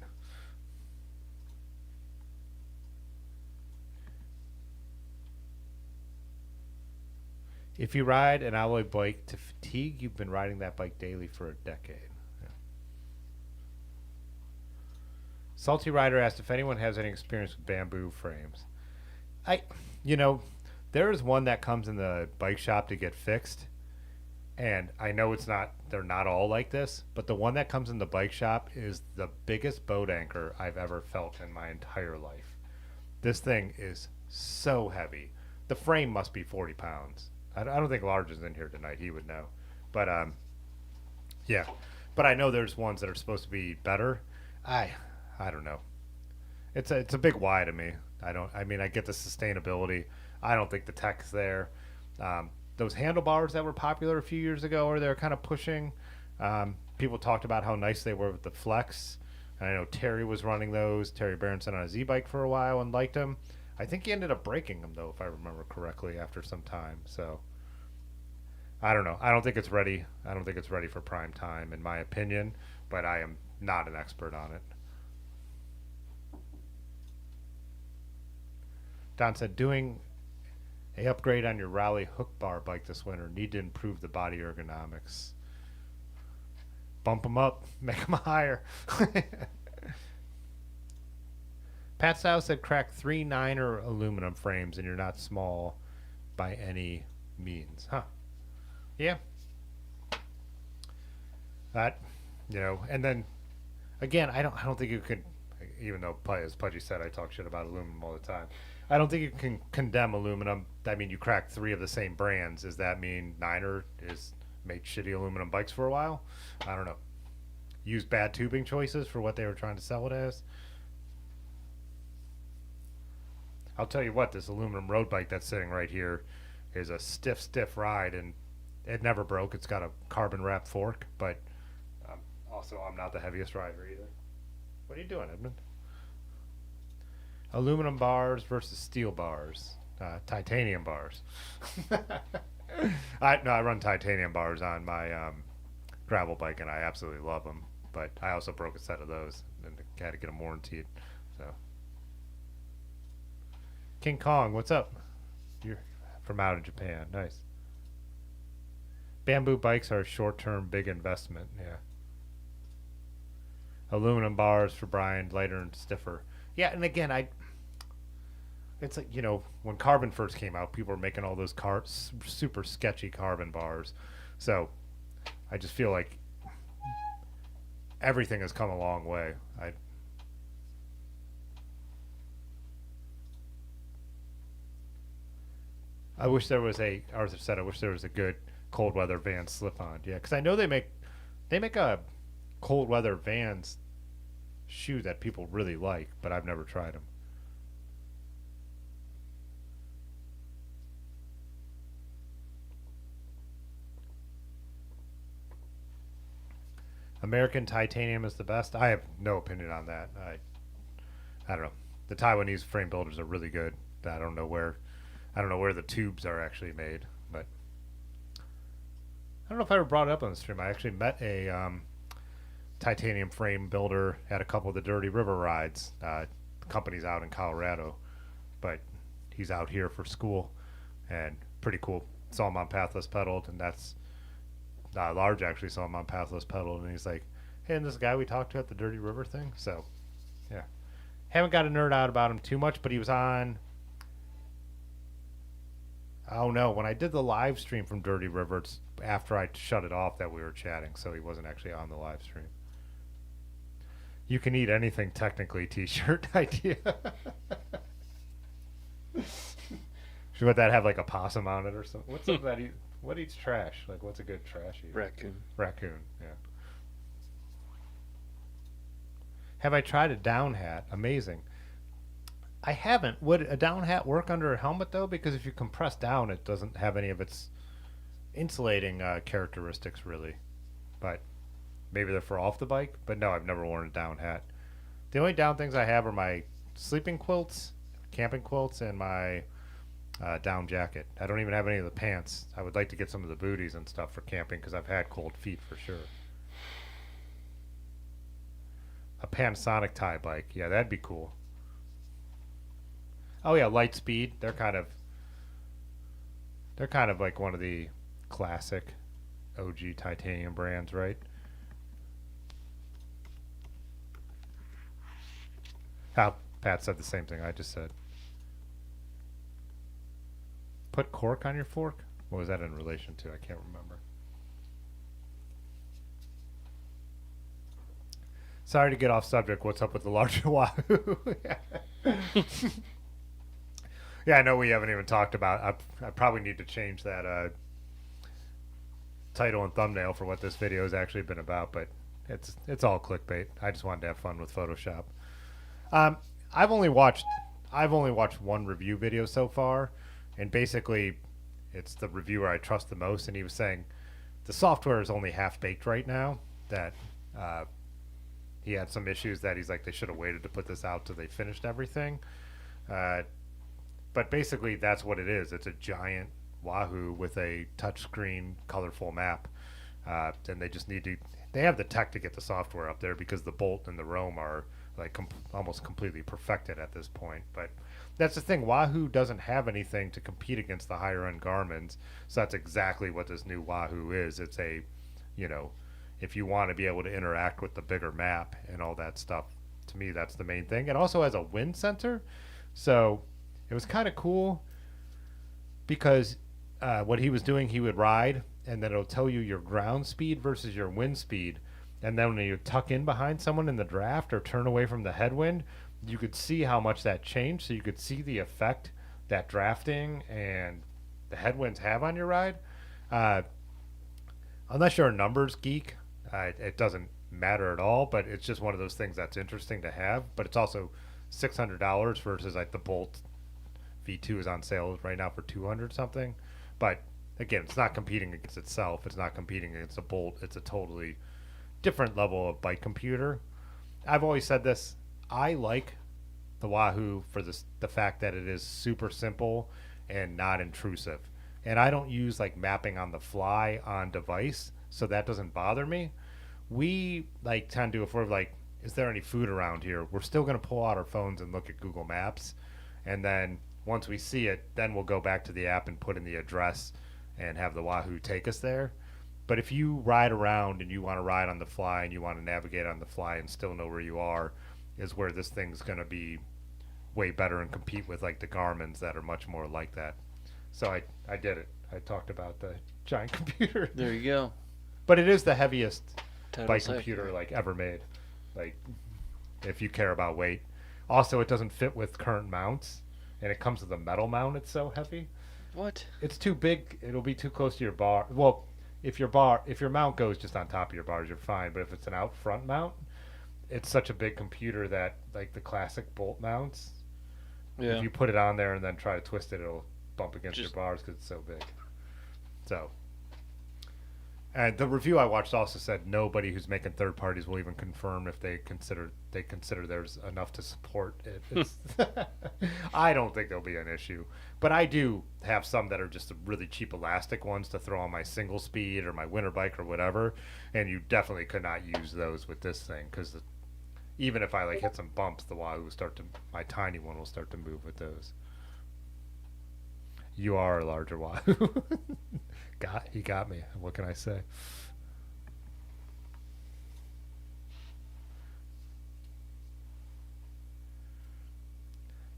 If you ride an alloy bike to fatigue, you've been riding that bike daily for a decade. Yeah. Salty Rider asked if anyone has any experience with bamboo frames. I, you know, there is one that comes in the bike shop to get fixed, and I know they're not all like this, but the one that comes in the bike shop is the biggest boat anchor I've ever felt in my entire life. This thing is so heavy. The frame must be 40 pounds. I don't think Large is in here tonight. He would know. But, yeah. But I know there's ones that are supposed to be better. I don't know. It's a big why to me. I mean, I get the sustainability. I don't think the tech's there. Those handlebars that were popular a few years ago, or they're kind of pushing. People talked about how nice they were with the Flex. And I know Terry was running those. Terry Berenson on a Z-Bike for a while and liked them. I think he ended up breaking them, though, if I remember correctly, after some time. So, I don't know. I don't think it's ready. I don't think it's ready for prime time, in my opinion. But I am not an expert on it. Don said, doing a upgrade on your Raleigh hook bar bike this winter. Need to improve the body ergonomics. Bump them up. Make them higher. Pat Stow said crack 3 9er aluminum frames and you're not small by any means. Huh. Yeah. That, and then, again, I don't think you can, even though, as Pudgy said, I talk shit about aluminum all the time. I don't think you can condemn aluminum. I mean, you crack 3 of the same brands. Does that mean Niner is made shitty aluminum bikes for a while? I don't know. Use bad tubing choices for what they were trying to sell it as? I'll tell you what, this aluminum road bike that's sitting right here is a stiff ride, and it never broke. It's got a carbon wrap fork, but also I'm not the heaviest rider either. What are you doing, Edmund? Aluminum bars versus steel bars. Titanium bars. I run titanium bars on my gravel bike, and I absolutely love them. But I also broke a set of those and had to get them warranted. So, King Kong, what's up? You're from out of Japan. Nice. Bamboo bikes are a short-term big investment. Yeah. Aluminum bars for Brian, lighter and stiffer. Yeah, and again, it's like, when carbon first came out, people were making all those super sketchy carbon bars. So I just feel like everything has come a long way. I wish there was Arthur said, I wish there was a good cold weather Vans slip-on. Yeah, because I know they make a cold weather Vans shoe that people really like, but I've never tried them. American titanium is the best. I have no opinion on that. I don't know. The Taiwanese frame builders are really good. I don't know where the tubes are actually made, but I don't know if I ever brought it up on the stream. I actually met a titanium frame builder at a couple of the Dirty River rides. The company's out in Colorado, but he's out here for school, and pretty cool. Saw him on Pathless Pedaled, and that's Large actually saw him on Pathless Pedaled, and he's like, hey, and this guy we talked to at the Dirty River thing? So, yeah. Haven't got to nerd out about him too much, but he was on... Oh, no. When I did the live stream from Dirty River, it's after I shut it off that we were chatting, so he wasn't actually on the live stream. You can eat anything technically t-shirt idea. Should that have like a possum on it or something? What's up that what eats trash? Like, what's a good trash eater? Raccoon, yeah. Have I tried a down hat? Amazing. I haven't. Would a down hat work under a helmet, though? Because if you compress down, it doesn't have any of its insulating characteristics, really. But maybe they're for off the bike. But no, I've never worn a down hat. The only down things I have are my sleeping quilts, camping quilts, and my down jacket. I don't even have any of the pants. I would like to get some of the booties and stuff for camping because I've had cold feet for sure. A Panasonic tie bike. Yeah, that'd be cool. Oh yeah, Lightspeed. They're kind of like one of the classic OG titanium brands, right? Pat said the same thing I just said. Put cork on your fork? What was that in relation to? I can't remember. Sorry to get off subject. What's up with the larger Wahoo? Yeah, I know we haven't even talked about. I probably need to change that title and thumbnail for what this video has actually been about, but it's all clickbait. I just wanted to have fun with Photoshop. I've only watched one review video so far, and basically, it's the reviewer I trust the most, and he was saying the software is only half baked right now. That he had some issues that he's like they should have waited to put this out till they finished everything. But basically, that's what it is. It's a giant Wahoo with a touchscreen, colorful map, and they just need to. They have the tech to get the software up there because the Bolt and the Roam are like almost completely perfected at this point. But that's the thing. Wahoo doesn't have anything to compete against the higher end Garmin's, so that's exactly what this new Wahoo is. It's a, if you want to be able to interact with the bigger map and all that stuff, to me that's the main thing. It also has a wind sensor, so it was kind of cool because what he was doing, he would ride and then it'll tell you your ground speed versus your wind speed, and then when you tuck in behind someone in the draft or turn away from the headwind, you could see how much that changed. So you could see the effect that drafting and the headwinds have on your ride. Unless you're a numbers geek, it doesn't matter at all, but it's just one of those things that's interesting to have. But it's also $600 versus like the Bolt V2 is on sale right now for $200 something. But again, it's not competing against itself. It's not competing against a Bolt. It's a totally different level of bike computer. I've always said this. I like the Wahoo for the fact that it is super simple and not intrusive. And I don't use like mapping on the fly on device, so that doesn't bother me. We like tend to, if we're like, is there any food around here? We're still going to pull out our phones and look at Google Maps. And then once we see it, then we'll go back to the app and put in the address and have the Wahoo take us there. But if you ride around and you want to ride on the fly and you want to navigate on the fly and still know where you are, is where this thing's going to be way better and compete with like the Garmin's that are much more like that. So I did it. I talked about the giant computer. There you go. But it is the heaviest bike Sack. computer like ever made. Like, if you care about weight. Also, it doesn't fit with current mounts, and it comes with a metal mount. It's so heavy. What? It's too big. It'll be too close to your bar. Well, if your mount goes just on top of your bars, you're fine. But if it's an out front mount, it's such a big computer that like the classic Bolt mounts, if you put it on there and then try to twist it, it'll bump against your bars because it's so big. So, and the review I watched also said nobody who's making third parties will even confirm if they consider there's enough to support it. It's I don't think there'll be an issue, but I do have some that are just really cheap elastic ones to throw on my single speed or my winter bike or whatever, and you definitely could not use those with this thing because even if I like hit some bumps, the Wahoo will my tiny one will start to move with those. You are a larger Wahoo. He got me. What can I say?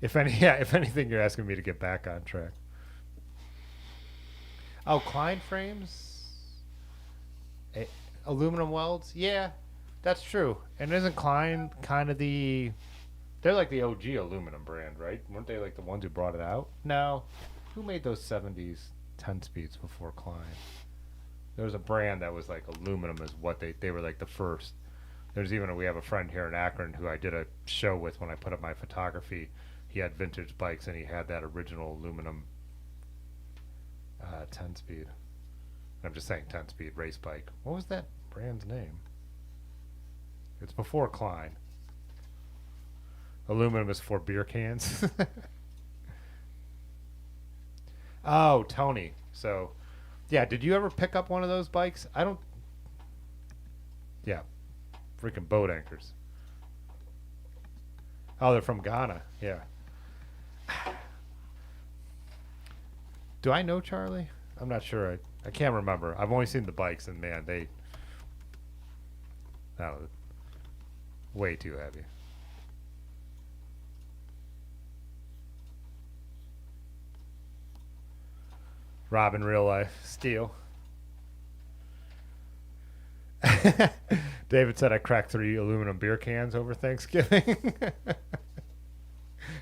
If anything, you're asking me to get back on track. Oh, Klein frames, aluminum welds. Yeah, that's true. And isn't Klein kind of they're like the OG aluminum brand, right? Weren't they like the ones who brought it out? No. Who made those 70s 10 speeds before Klein? There was a brand that was like aluminum is what they were like the first. There's even we have a friend here in Akron who I did a show with when I put up my photography. He had vintage bikes and he had that original aluminum 10 speed. I'm just saying 10 speed race bike. What was that brand's name? It's before Klein. Aluminum is for beer cans. Oh, Tony. So, yeah, did you ever pick up one of those bikes? Yeah, freaking boat anchors. Oh, they're from Ghana. Yeah. Do I know Charlie? I'm not sure. I can't remember. I've only seen the bikes, and man, way too heavy. Rob in real life. Steal. David said I cracked 3 aluminum beer cans over Thanksgiving.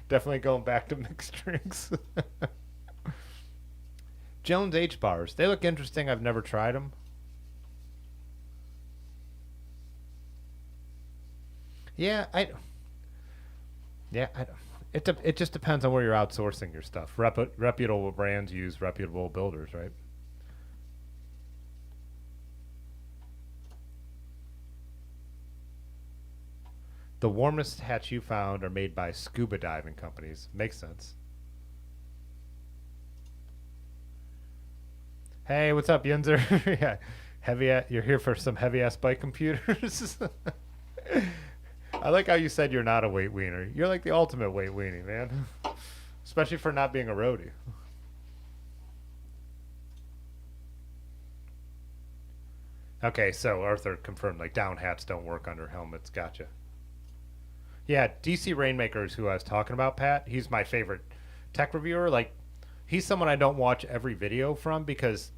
Definitely going back to mixed drinks. Jones H bars. They look interesting. I've never tried them. Yeah, it just depends on where you're outsourcing your stuff. Reputable brands use reputable builders, right? The warmest hats you found are made by scuba diving companies. Makes sense. Hey, what's up, Yunzer? Yeah, you're here for some heavy ass bike computers. I like how you said you're not a weight wiener. You're like the ultimate weight weenie, man. Especially for not being a roadie. Okay, so Arthur confirmed like down hats don't work under helmets. Gotcha. Yeah, DC Rainmaker is who I was talking about, Pat. He's my favorite tech reviewer. Like, he's someone I don't watch every video from because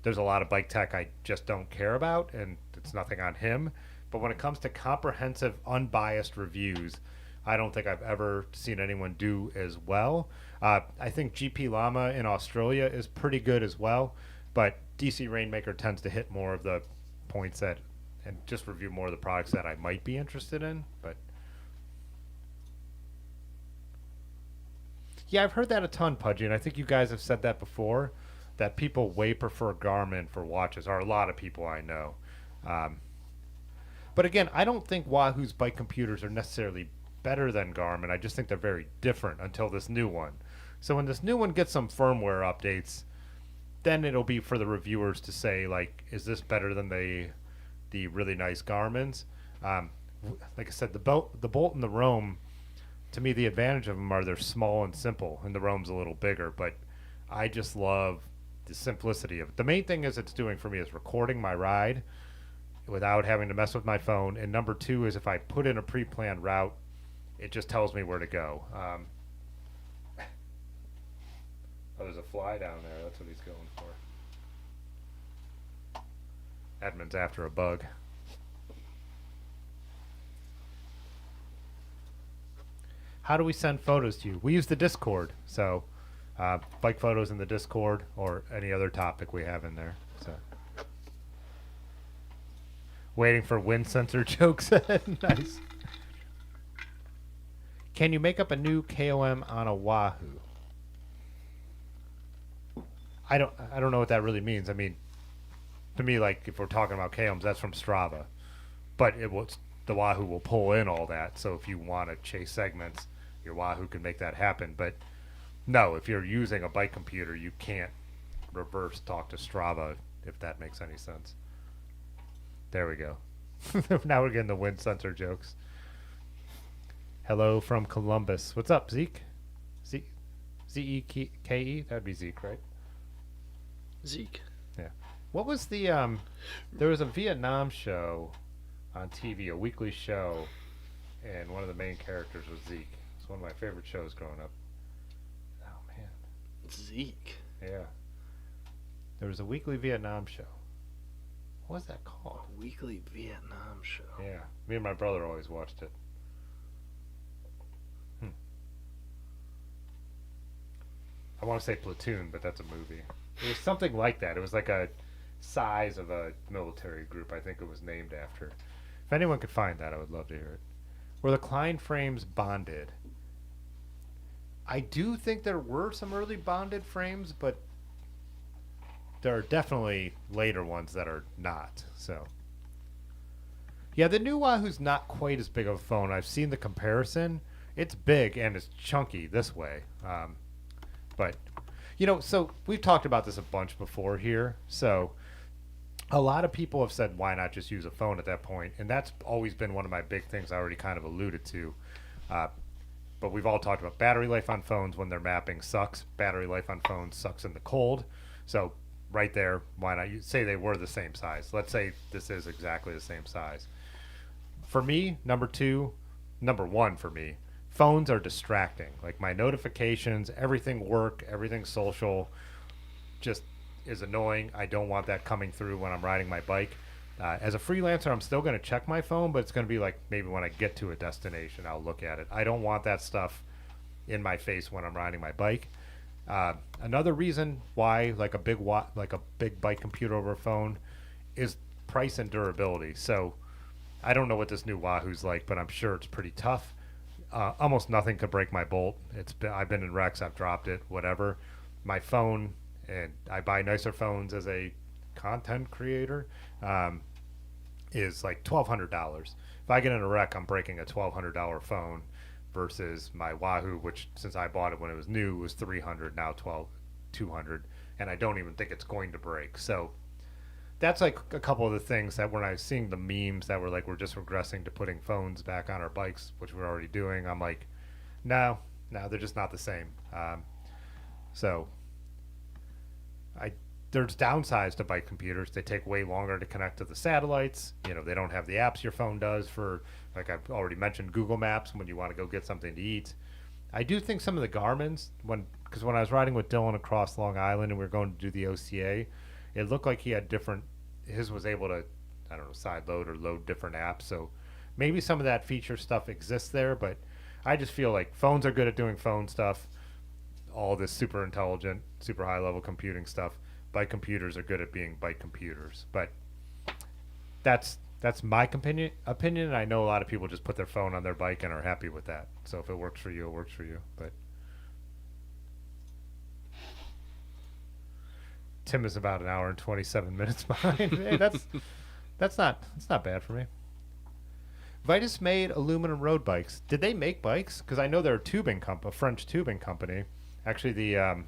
there's a lot of bike tech I just don't care about, and it's nothing on him. But when it comes to comprehensive, unbiased reviews, I don't think I've ever seen anyone do as well. I think GP Llama in Australia is pretty good as well, but DC Rainmaker tends to hit more of the points that, and just review more of the products that I might be interested in. But yeah, I've heard that a ton, Pudgy, and I think you guys have said that before, that people way prefer Garmin for watches, or a lot of people I know. But again, I don't think Wahoo's bike computers are necessarily better than Garmin. I just think they're very different until this new one. So when this new one gets some firmware updates, then it'll be for the reviewers to say, like, is this better than the really nice Garmin's? Like I said, the Bolt and the Roam, to me, the advantage of them are they're small and simple, and the Roam's a little bigger. But I just love the simplicity of it. The main thing is it's doing for me is recording my ride without having to mess with my phone. And number 2 is if I put in a pre-planned route, it just tells me where to go. Oh, there's a fly down there. That's what he's going for. Edmund's after a bug. How do we send photos to you? We use the Discord. So bike photos in the Discord or any other topic we have in there. So waiting for wind sensor jokes. Nice. Can you make up a new KOM on a Wahoo? I don't know what that really means. I mean, to me, like if we're talking about KOMs, that's from Strava, but the Wahoo will pull in all that. So if you want to chase segments, your Wahoo can make that happen. But no, if you're using a bike computer, you can't reverse talk to Strava, if that makes any sense. There we go. Now we're getting the wind sensor jokes. Hello from Columbus. What's up, Zeke? Z-E-K-E? That'd be Zeke, right? Zeke. Yeah. What was the there was a Vietnam show on TV, a weekly show, and one of the main characters was Zeke. It's one of my favorite shows growing up. Oh man. Zeke. Yeah. There was a weekly Vietnam show. What was that called? A weekly Vietnam show. Yeah. Me and my brother always watched it. I want to say Platoon, but that's a movie. It was something like that. It was like a size of a military group. I think it was named after. If anyone could find that, I would love to hear it. Were the Klein frames bonded? I do think there were some early bonded frames, but there are definitely later ones that are not. So, yeah, the new Wahoo's not quite as big of a phone. I've seen the comparison. It's big and it's chunky this way. But, you know, so we've talked about this a bunch before here. So a lot of people have said, why not just use a phone at that point? And that's always been one of my big things I already kind of alluded to. But we've all talked about battery life on phones when they're mapping sucks. Battery life on phones sucks in the cold. So right there, why not? You say they were the same size. Let's say this is exactly the same size. For me, number one for me, phones are distracting. Like my notifications, everything work, everything social, just is annoying. I don't want that coming through when I'm riding my bike. As a freelancer, I'm still going to check my phone, but it's going to be like maybe when I get to a destination, I'll look at it. I don't want that stuff in my face when I'm riding my bike. Another reason why like a big bike computer over a phone is price and durability. So I don't know what this new Wahoo's like, but I'm sure it's pretty tough. Almost nothing could break my bolt. I've been in wrecks, I've dropped it, whatever. My phone, and I buy nicer phones as a content creator, is like $1,200. If I get in a wreck, I'm breaking a $1,200 phone versus my Wahoo, which since I bought it when it was new was $300, now $200, and I don't even think it's going to break. So that's like a couple of the things that when I was seeing the memes that were like we're just regressing to putting phones back on our bikes, which we're already doing, I'm like, no, they're just not the same. So there's downsides to bike computers. They take way longer to connect to the satellites. They don't have the apps your phone does for, like I've already mentioned, Google Maps when you want to go get something to eat. I do think some of the Garmin's, because when I was riding with Dylan across Long Island and we were going to do the OCA, it looked like he had his was able to, I don't know, side load or load different apps. So maybe some of that feature stuff exists there, but I just feel like phones are good at doing phone stuff. All this super intelligent, super high level computing stuff. Bike computers are good at being bike computers. But that's my opinion. And I know a lot of people just put their phone on their bike and are happy with that. So if it works for you, it works for you. But Tim is about an hour and 27 minutes behind. Hey, that's not bad for me. Vitus made aluminum road bikes. Did they make bikes? Because I know they're a French tubing company. Actually, I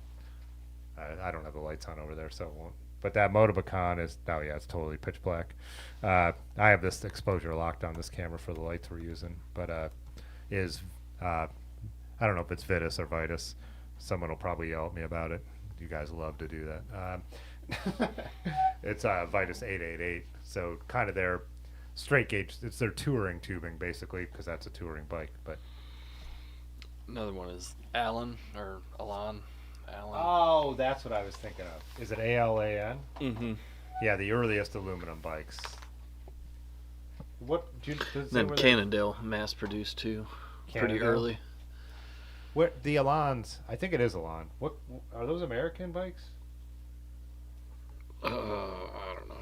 don't have the lights on over there, so it won't. But that Motobacan is, it's totally pitch black. I have this exposure locked on this camera for the lights we're using, but I don't know if it's Vitus or Vitus. Someone will probably yell at me about it. You guys love to do that. It's Vitus 888, so kind of their straight gauge. It's their touring tubing, basically, because that's a touring bike. But another one is Alan or Alan. Oh, that's what I was thinking of. Is it ALAN? Mm-hmm. Yeah, the earliest aluminum bikes. What? Then Cannondale mass-produced too, pretty early. Where the Alans? I think it is Alan. What are those American bikes? I don't know.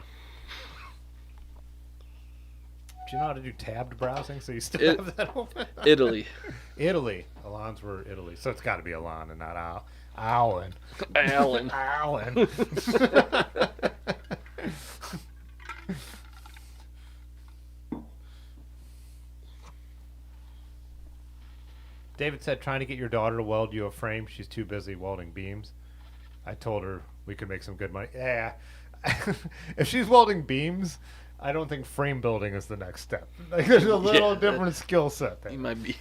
Do you know how to do tabbed browsing? So you still have that open? Italy. Italy. Alans were Italy, so it's got to be Alan and not Alan. Alan. David said, trying to get your daughter to weld you a frame. She's too busy welding beams. I told her we could make some good money. Yeah. If she's welding beams, I don't think frame building is the next step. Like, there's a little different skill set there. You might be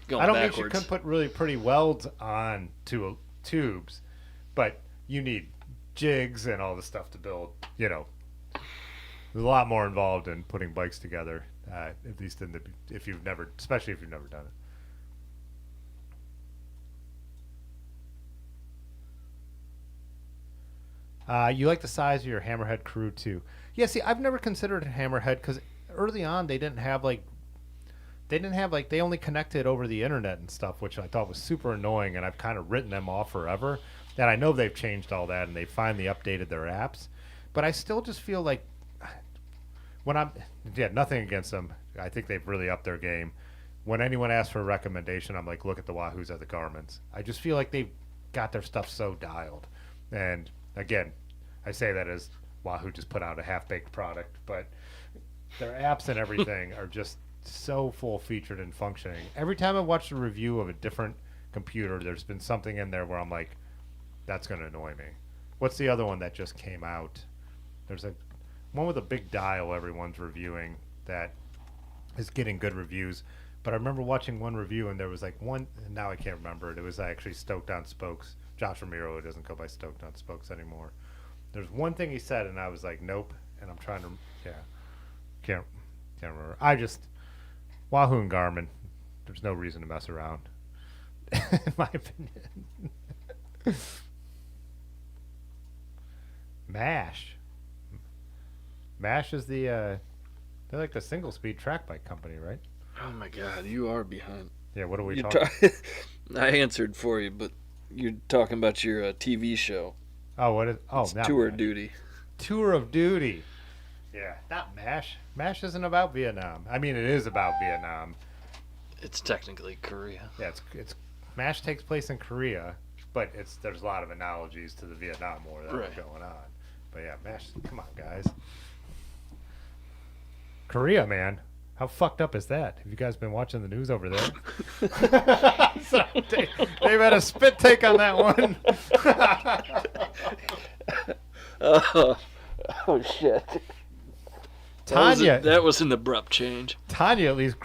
going backwards. I don't think she could put really pretty welds on to tubes, but you need jigs and all the stuff to build. There's a lot more involved in putting bikes together, at least especially if you've never done it. You like the size of your Hammerhead crew too. Yeah, see, I've never considered a Hammerhead because early on they only connected over the internet and stuff, which I thought was super annoying, and I've kind of written them off forever. And I know they've changed all that and they finally updated their apps, but I still just feel like nothing against them. I think they've really upped their game. When anyone asks for a recommendation, I'm like, look at the Wahoos at the Garmin's. I just feel like they've got their stuff so dialed. And again, I say that as Wahoo just put out a half-baked product, but their apps and everything are just so full-featured and functioning. Every time I watch a review of a different computer, there's been something in there where I'm like, that's going to annoy me. What's the other one that just came out? There's one with a big dial everyone's reviewing that is getting good reviews. But I remember watching one review, and there was like one, and now I can't remember it. It was actually Stoked on Spokes. Josh Ramiro, who doesn't go by Stoked on Spokes anymore. There's one thing he said, and I was like, nope. And I'm trying to, can't remember. Wahoo and Garmin, there's no reason to mess around, in my opinion. MASH. MASH is they're like the single speed track bike company, right? Oh my God, you are behind. Yeah, what are we You talking? I answered for you, but you're talking about your TV show. Oh, what is? Oh, It's not Tour MASH. Duty. Tour of Duty. Yeah, not MASH. MASH isn't about Vietnam. I mean, it is about Vietnam. It's technically Korea. Yeah, it's MASH takes place in Korea, but there's a lot of analogies to the Vietnam War that are going on. But yeah, MASH. Come on, guys. Korea, man. How fucked up is that? Have you guys been watching the news over there? So, Dave had a spit take on that one. Oh shit. Tanya. That was an abrupt change. Tanya at least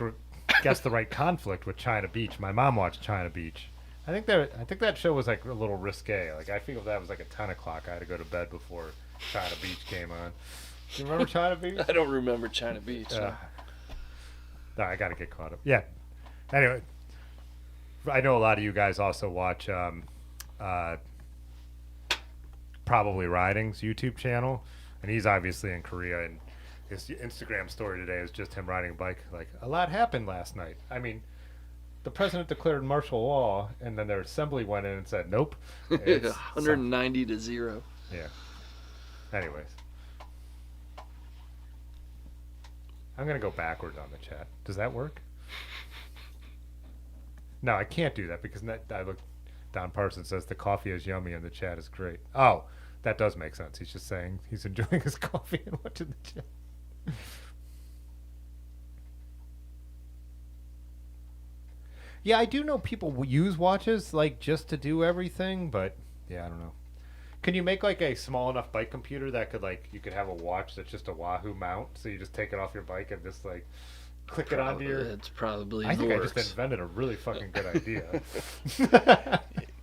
guessed the right conflict with China Beach. My mom watched China Beach. I think that show was like a little risque. Like I feel that was like at 10 o'clock. I had to go to bed before China Beach came on. Do you remember China Beach? I don't remember China Beach. No, I gotta get caught up. Yeah. Anyway, I know a lot of you guys also watch Probably Riding's YouTube channel, and he's obviously in Korea, and his Instagram story today is just him riding a bike. Like, a lot happened last night. I mean, the president declared martial law, and then their assembly went in and said, nope. 190 to 0. Yeah. Anyways. I'm going to go backwards on the chat. Does that work? No, I can't do that because I look. Don Parsons says the coffee is yummy and the chat is great. Oh, that does make sense. He's just saying he's enjoying his coffee and watching the chat. Yeah, I do know people use watches like just to do everything, but yeah, I don't know. Can you make like a small enough bike computer that could like you could have a watch that's just a Wahoo mount, so you just take it off your bike and just like click it onto your. It's probably. I think I just invented a really fucking good idea.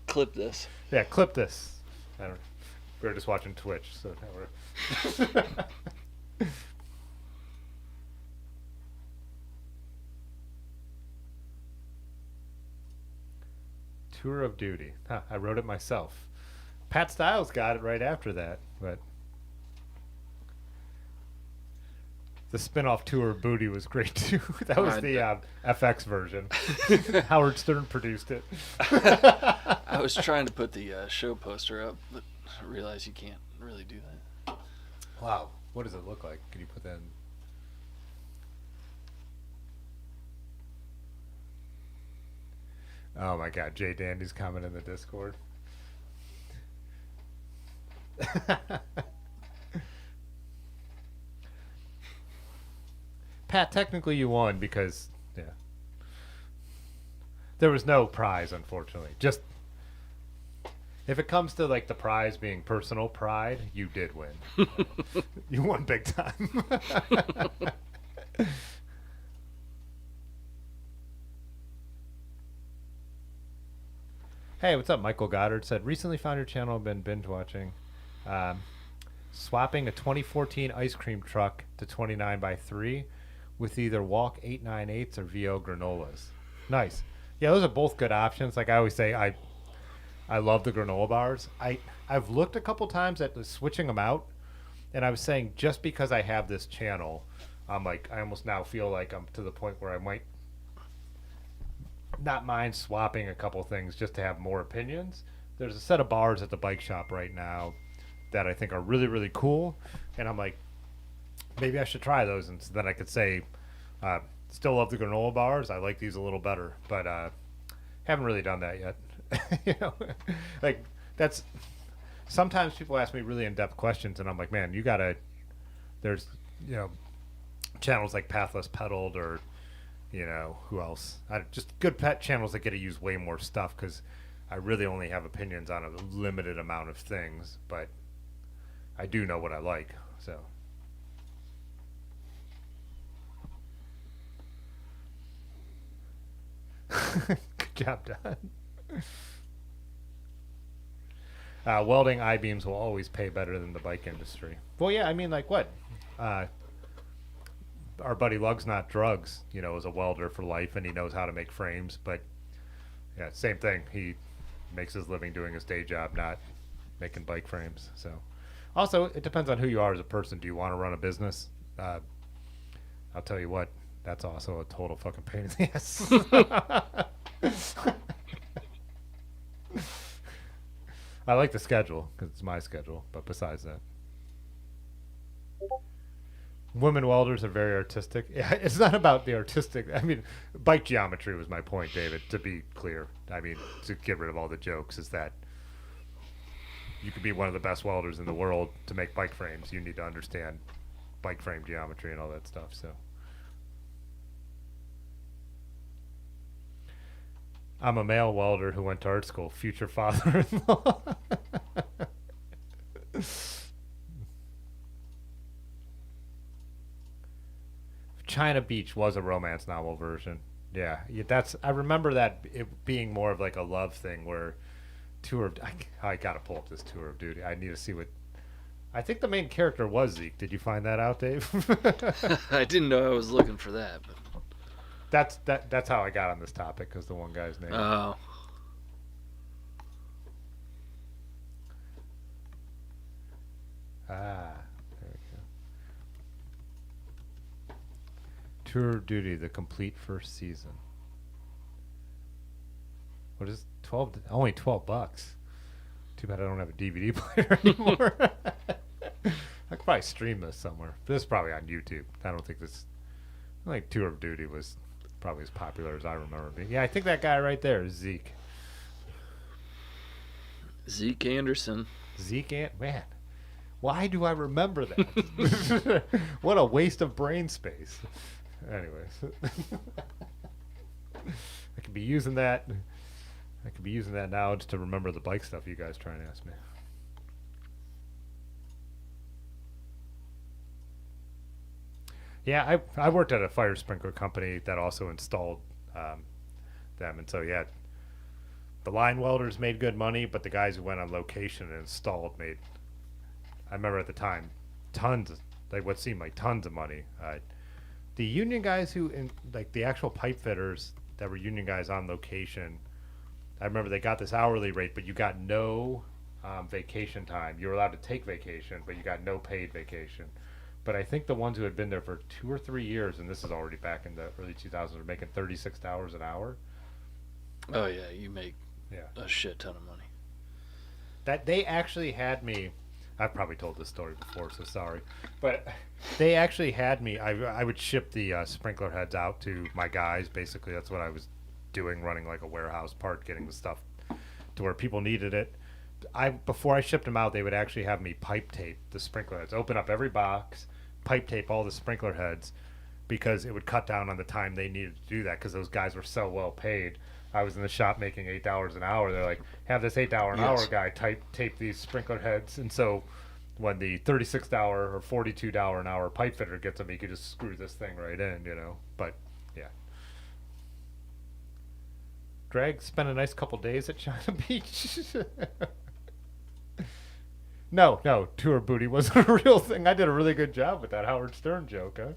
Clip this. Yeah, clip this. I don't. We were just watching Twitch, so now we're. Tour of Duty. Huh, I wrote it myself. Pat Styles got it right after that, but the spin-off Tour of Booty was great too. That was the FX version. Howard Stern produced it. I was trying to put the show poster up, but I realized you can't really do that. Wow. What does it look like? Can you put that in? Oh my God, Jay Dandy's comment in the Discord. Pat, technically you won because, yeah. There was no prize, unfortunately. Just, if it comes to like the prize being personal pride, you did win. You won big time. Hey, what's up? Michael Goddard said, recently found your channel, been binge watching. Swapping a 2014 ice cream truck to 29x3 with either Walk 898s or VO granolas. Nice. Yeah, those are both good options. Like I always say, I love the granola bars. I've looked a couple times at switching them out, and I was saying just because I have this channel, I'm like, I almost now feel like I'm to the point where I might not mind swapping a couple things just to have more opinions. There's a set of bars at the bike shop right now that I think are really, really cool, and I'm like, maybe I should try those, and so then I could say, still love the granola bars. I like these a little better, but haven't really done that yet. You know, like that's sometimes people ask me really in-depth questions, and I'm like, man, you gotta. There's, you know, channels like Pathless Pedaled or, you know, who else? Just good pet channels that get to use way more stuff because I really only have opinions on a limited amount of things, but I do know what I like, so. Good job, Don. Welding I-beams will always pay better than the bike industry. Well, yeah, I mean, like what? Our buddy Lugs Not Drugs, you know, is a welder for life, and he knows how to make frames. But yeah, same thing. He makes his living doing his day job, not making bike frames. So, Also, it depends on who you are as a person. Do you want to run a business? I'll tell you what, that's also a total fucking pain in the ass. I like the schedule because it's my schedule, but besides that, women welders are very artistic. Yeah, it's not about the artistic. I mean, bike geometry was my point, David. To be clear, I mean, to get rid of all the jokes, is that you could be one of the best welders in the world to make bike frames. You need to understand bike frame geometry and all that stuff. So, I'm a male welder who went to art school. Future father-in-law. China Beach was a romance novel version. Yeah, that's. I remember that it being more of like a love thing where tour of. I gotta pull up this tour of duty. I need to see what. I think the main character was Zeke. Did you find that out, Dave? I didn't know I was looking for that. But That's how I got on this topic because the one guy's name. oh, There we go. Tour of Duty: The Complete First Season. What is 12? Only $12. Too bad I don't have a DVD player anymore. I could probably stream this somewhere. This is probably on YouTube. I don't think this. I think Tour of Duty was probably as popular as I remember being. Yeah, I think that guy right there is Zeke. Zeke Anderson. Man, why do I remember that? What a waste of brain space. Anyways, I could be using that. I could be using that now just to remember the bike stuff you guys trying to ask me. Yeah, I worked at a fire sprinkler company that also installed them, and so yeah, the line welders made good money, but the guys who went on location and installed made. I remember at the time, like what seemed like tons of money. The union guys like the actual pipe fitters that were union guys on location. I remember they got this hourly rate, but you got no vacation time. You were allowed to take vacation, but you got no paid vacation. But I think the ones who had been there for 2 or 3 years, and this is already back in the early 2000s, were making $36 an hour. Oh yeah, you make Yeah. a shit ton of money. That they actually had me. I've probably told this story before, so sorry. But they actually had me. I would ship the sprinkler heads out to my guys. Basically, that's what I was doing, running like a warehouse part, getting the stuff to where people needed it. Before I shipped them out, they would actually have me pipe tape the sprinkler heads, open up every box, pipe tape all the sprinkler heads, because it would cut down on the time they needed to do that because those guys were so well paid. I was in the shop making $8 an hour. They're like, have this $8 an hour guy tape these sprinkler heads, and so when the $36 or $42 an hour pipe fitter gets them, he could just screw this thing right in, But yeah. Greg spent a nice couple days at China Beach. No, tour booty wasn't a real thing. I did a really good job with that Howard Stern joke, huh?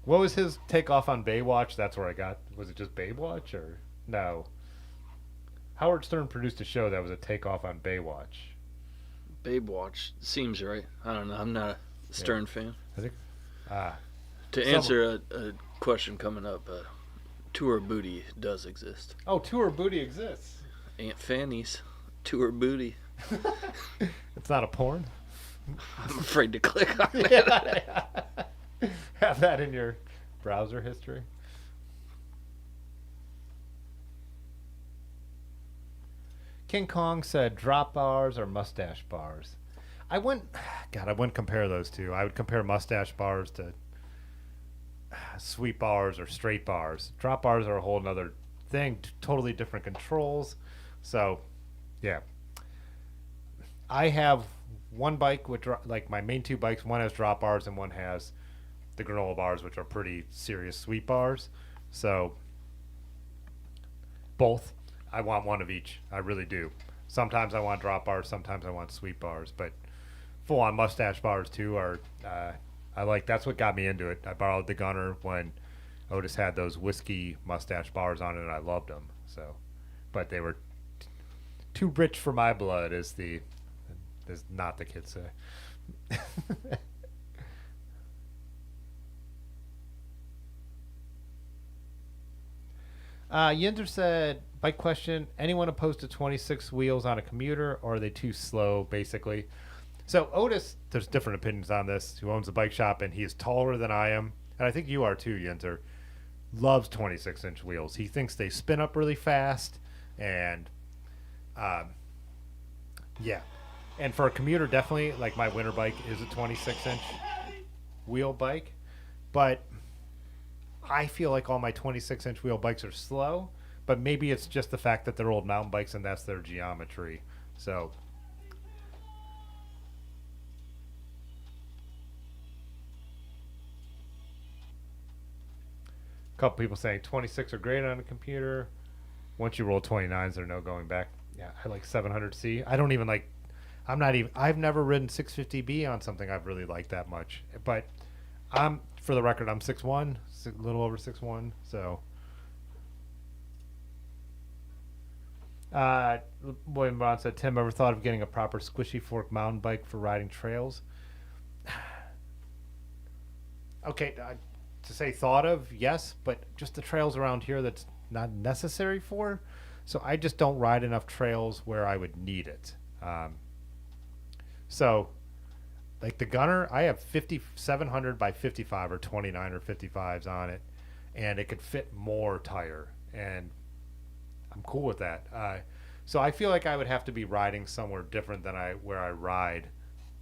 What was his takeoff on Baywatch? That's where I got. Was it just Baywatch or no? Howard Stern produced a show that was a takeoff on Baywatch. Babe Watch seems right. I don't know. I'm not a Stern fan. I think. To answer a question coming up, Tour Booty does exist. Oh, Tour Booty exists. Aunt Fanny's Tour Booty. It's not a porn. I'm afraid to click on it. Have that in your browser history. King Kong said drop bars or mustache bars. I wouldn't compare those two. I would compare mustache bars to sweep bars or straight bars. Drop bars are a whole nother thing, totally different controls. So, yeah. I have one bike with like my main two bikes. One has drop bars and one has the granola bars, which are pretty serious sweep bars. So, both. I want one of each. I really do. Sometimes I want drop bars. Sometimes I want sweep bars. But full-on mustache bars too are. I like. That's what got me into it. I borrowed the Gunner when Otis had those whiskey mustache bars on it, and I loved them. So, but they were too rich for my blood, as not the kids say. Yinzer said, bike question, anyone opposed to 26 wheels on a commuter, or are they too slow, basically? So Otis, there's different opinions on this, who owns a bike shop, and he is taller than I am. And I think you are too, Yinzer. Loves 26-inch wheels. He thinks they spin up really fast, and yeah. And for a commuter, definitely, like my winter bike is a 26-inch wheel bike. But I feel like all my 26-inch wheel bikes are slow, but maybe it's just the fact that they're old mountain bikes and that's their geometry. So a couple people saying 26 are great on a computer. Once you roll 29s, there's no going back. Yeah, I like 700C. I don't even like. I've never ridden 650B on something I've really liked that much. But for the record, I'm 6'1", a little over 6'1". So, William Bond said, Tim, ever thought of getting a proper squishy fork mountain bike for riding trails? Okay, to say thought of, yes, but just the trails around here that's not necessary for. So I just don't ride enough trails where I would need it. So, like the Gunner, I have 700 by 55 or 29 or 55s on it, and it could fit more tire, and I'm cool with that. So I feel like I would have to be riding somewhere different than where I ride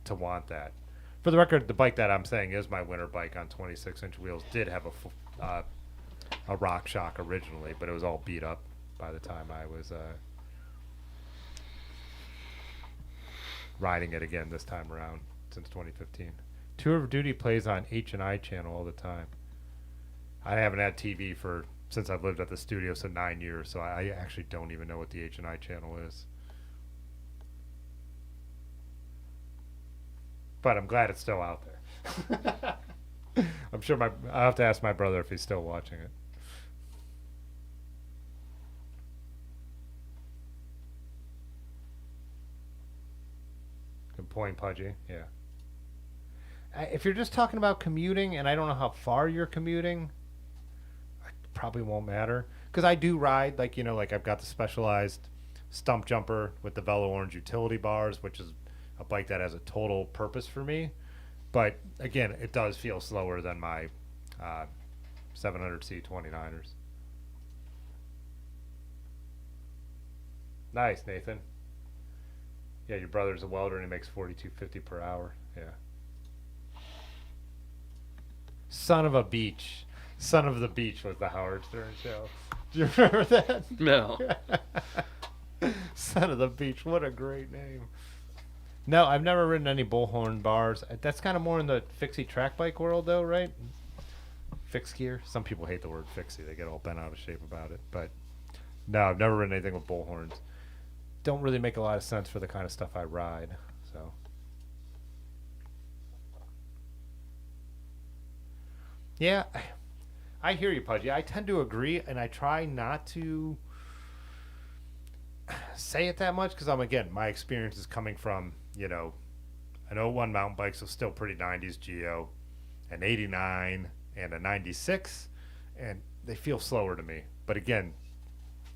to want that. For the record, the bike that I'm saying is my winter bike on 26-inch wheels did have a rock shock originally, but it was all beat up by the time I was riding it again this time around since 2015. Tour of Duty plays on H&I channel all the time. I haven't had TV since I've lived at the studio, so 9 years, so I actually don't even know what the H&I channel is. But I'm glad it's still out there. I'm sure I'll have to ask my brother if he's still watching it. Good point, Pudgy. Yeah. If you're just talking about commuting, and I don't know how far you're commuting, it probably won't matter. Because I do ride, like I've got the Specialized stump jumper with the Velo Orange utility bars, which is a bike that has a total purpose for me. But again, it does feel slower than my 700C 29ers. Nice, Nathan. Yeah, your brother's a welder and he makes $42.50 per hour. Yeah. Son of a beach. Son of the Beach was the Howard Stern show. Do you remember that? No. Son of the Beach. What a great name. No, I've never ridden any bullhorn bars. That's kind of more in the fixie track bike world, though, right? Fixed gear. Some people hate the word fixie. They get all bent out of shape about it. But no, I've never ridden anything with bullhorns. Don't really make a lot of sense for the kind of stuff I ride. So, yeah, I hear you, Pudgy. I tend to agree, and I try not to say it that much because my experience is coming from, an 01 mountain bike, so still pretty 90s Geo, an 89, and a 96, and they feel slower to me. But again,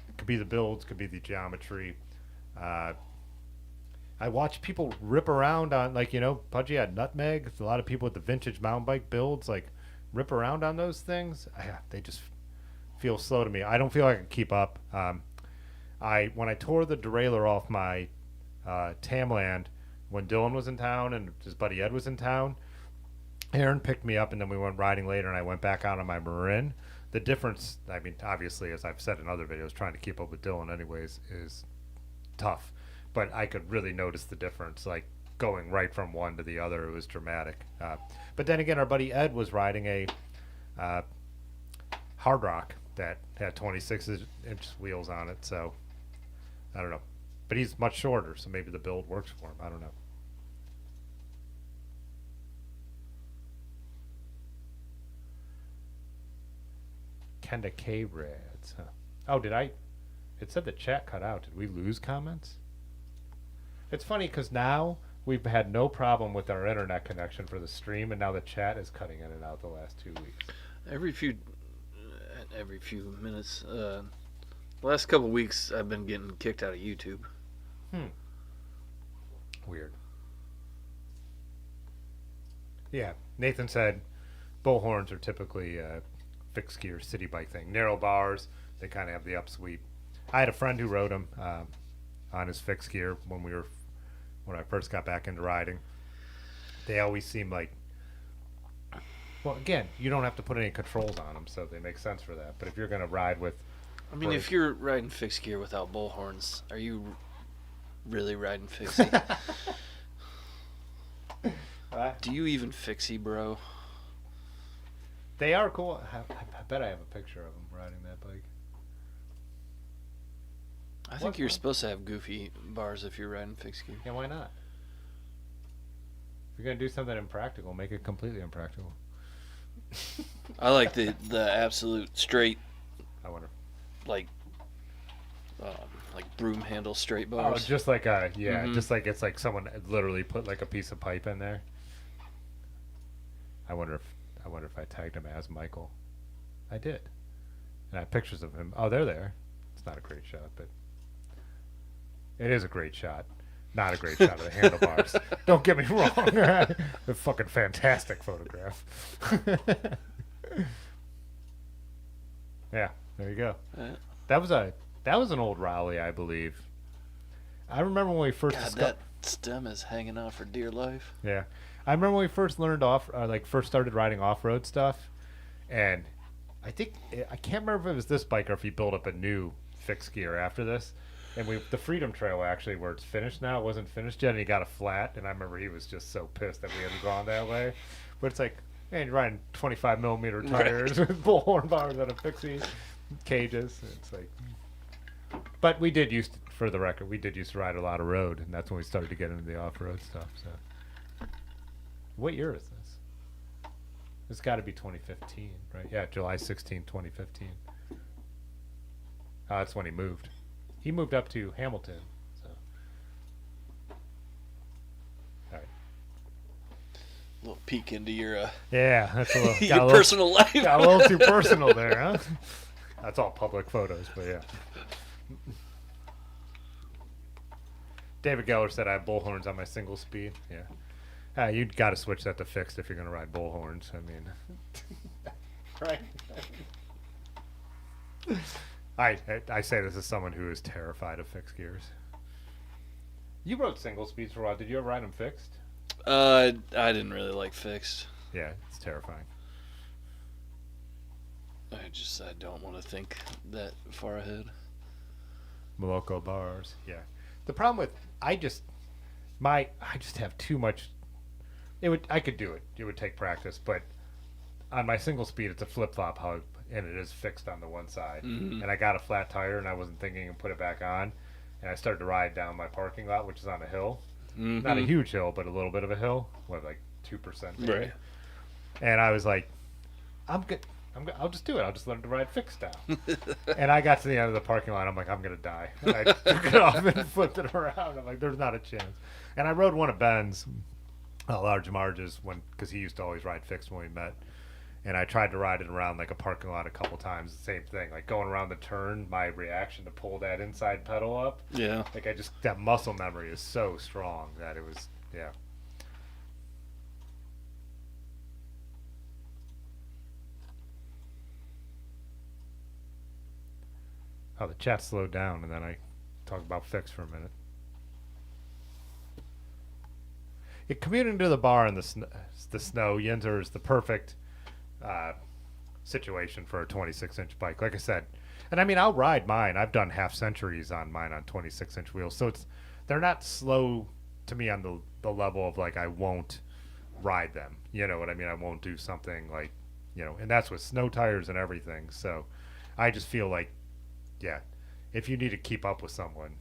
it could be the builds, could be the geometry. I watch people rip around on, Pudgy had Nutmeg. A lot of people with the vintage mountain bike builds, rip around on those things. They just feel slow to me. I don't feel like I can keep up. When I tore the derailleur off my Tamland when Dylan was in town and his buddy Ed was in town, Aaron picked me up and then we went riding later and I went back out on my Marin. The difference, obviously, as I've said in other videos, trying to keep up with Dylan anyways is tough. But I could really notice the difference, going right from one to the other. It was dramatic. But then again, our buddy Ed was riding a Hard Rock that had 26-inch wheels on it, so I don't know. But he's much shorter, so maybe the build works for him. I don't know. Kenda K Reds. Huh. Oh, it said the chat cut out. Did we lose comments? It's funny because now we've had no problem with our internet connection for the stream, and now the chat is cutting in and out the last 2 weeks. Every few minutes. The last couple weeks, I've been getting kicked out of YouTube. Weird. Yeah, Nathan said bullhorns are typically a fixed gear city bike thing. Narrow bars, they kind of have the upsweep. I had a friend who rode them on his fixed gear when I first got back into riding. They always seem like, well, again, you don't have to put any controls on them, so they make sense for that. But if you're going to ride with, I mean, if you're riding fixed gear without bullhorns, are you really riding fixie? Do you even fixie, bro? They are cool. I bet I have a picture of them riding that bike. I think you're supposed to have goofy bars if you're riding fixed gear. Yeah, why not? If you're going to do something impractical, make it completely impractical. I like the absolute straight, I wonder. like broom handle straight Oh, bars. just like just like it's like someone literally put like a piece of pipe in there. I wonder if I tagged him as Michael. I did. And I have pictures of him. Oh, they're there. It's not a great shot, but it is a great shot. Not a great shot of the handlebars. Don't get me wrong. A fucking fantastic photograph. Yeah, there you go. That was an old Raleigh, I believe. I remember when we first God, that stem is hanging out for dear life. Yeah, I remember when we first learned first started riding off-road stuff, and I can't remember if it was this bike or if he built up a new fixed gear after this. And the Freedom Trail, actually, where it's finished now, it wasn't finished yet, and he got a flat, and I remember he was just so pissed that we hadn't gone that way. But it's like, man, you're riding 25 millimeter tires with bullhorn bars on a fixie, cages. It's like, but we did used to, for the record, we did used to ride a lot of road, and that's when we started to get into the off-road stuff. So, what year is this? It's got to be 2015, right? Yeah, July 16, 2015. That's when he moved. He moved up to Hamilton. So, all right. A little peek into your Yeah, that's a little, your personal life. Got a little too personal there, huh? That's all public photos, but yeah. David Geller said I have bullhorns on my single speed. Yeah. You'd got to switch that to fixed if you're going to ride bullhorns. I mean, right? I say this as someone who is terrified of fixed gears. You rode single speeds for a while. Did you ever ride them fixed? I didn't really like fixed. Yeah, it's terrifying. I don't want to think that far ahead. Moloko bars. Yeah. The problem with I just have too much. I could do it. It would take practice, but on my single speed, it's a flip flop hub, and it is fixed on the one side. Mm-hmm. And I got a flat tire, and I wasn't thinking and put it back on, and I started to ride down my parking lot, which is on a hill, not a huge hill, but a little bit of a hill, with like 2%. Right. And I was like, I'm good. I'll just do it. I'll just learn to ride fixed now. And I got to the end of the parking lot. I'm like, I'm going to die. And I took it off and flipped it around. I'm like, there's not a chance. And I rode one of Ben's large Marges because he used to always ride fixed when we met. And I tried to ride it around like a parking lot a couple times. The same thing. Like going around the turn, my reaction to pull that inside pedal up. Yeah. Like that muscle memory is so strong that it was, yeah. Oh, the chat slowed down, and then I talked about fix for a minute. Commuting to the bar in the snow, Yinzer is the perfect situation for a 26-inch bike. Like I said, and I mean, I'll ride mine. I've done half centuries on mine on 26-inch wheels, so they're not slow to me on the level of like I won't ride them. You know what I mean? I won't do something like, and that's with snow tires and everything. So I just feel like, yeah, if you need to keep up with someone,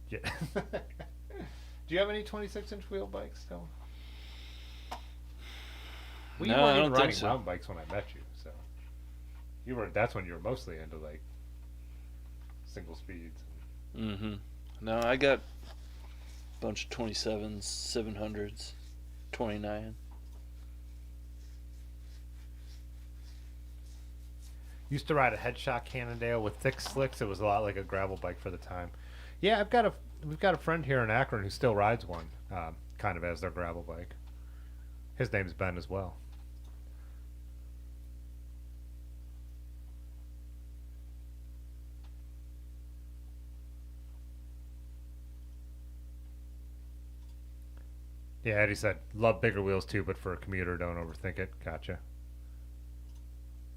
yeah. Do you have any 26-inch wheel bikes still? Well, you No, I weren't don't even think riding so. mountain bikes when I met you, so that's when you were mostly into like single speeds. Mm-hmm. No, I got Bunch of 27s, 700s, 29. Used to ride a Headshot Cannondale with thick slicks. It was a lot like a gravel bike for the time. Yeah, we've got a friend here in Akron who still rides one, kind of as their gravel bike. His name's Ben as well. Yeah, Eddie said, love bigger wheels too, but for a commuter, don't overthink it. Gotcha.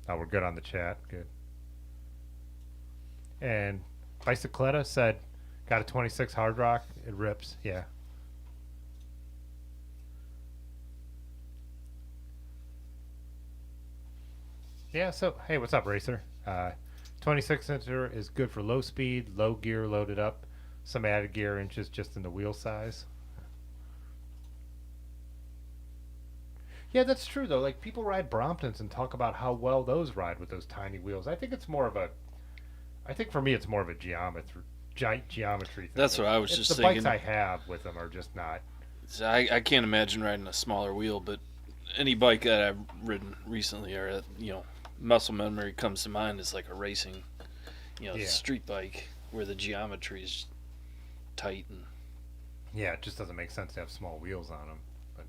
Oh, we're good on the chat. Good. And Bicycletta said, got a 26 Hard Rock. It rips. Yeah. Yeah, so, hey, what's up, Racer? 26-incher is good for low speed, low gear loaded up, some added gear inches just in the wheel size. Yeah, that's true, though. Like, people ride Bromptons and talk about how well those ride with those tiny wheels. I think for me, it's more of a geometry thing. That's what I was just the thinking. bikes I have with them are just not. So I can't imagine riding a smaller wheel, but any bike that I've ridden recently, or muscle memory comes to mind is like a racing, street bike where the geometry is tight and. Yeah, it just doesn't make sense to have small wheels on them. But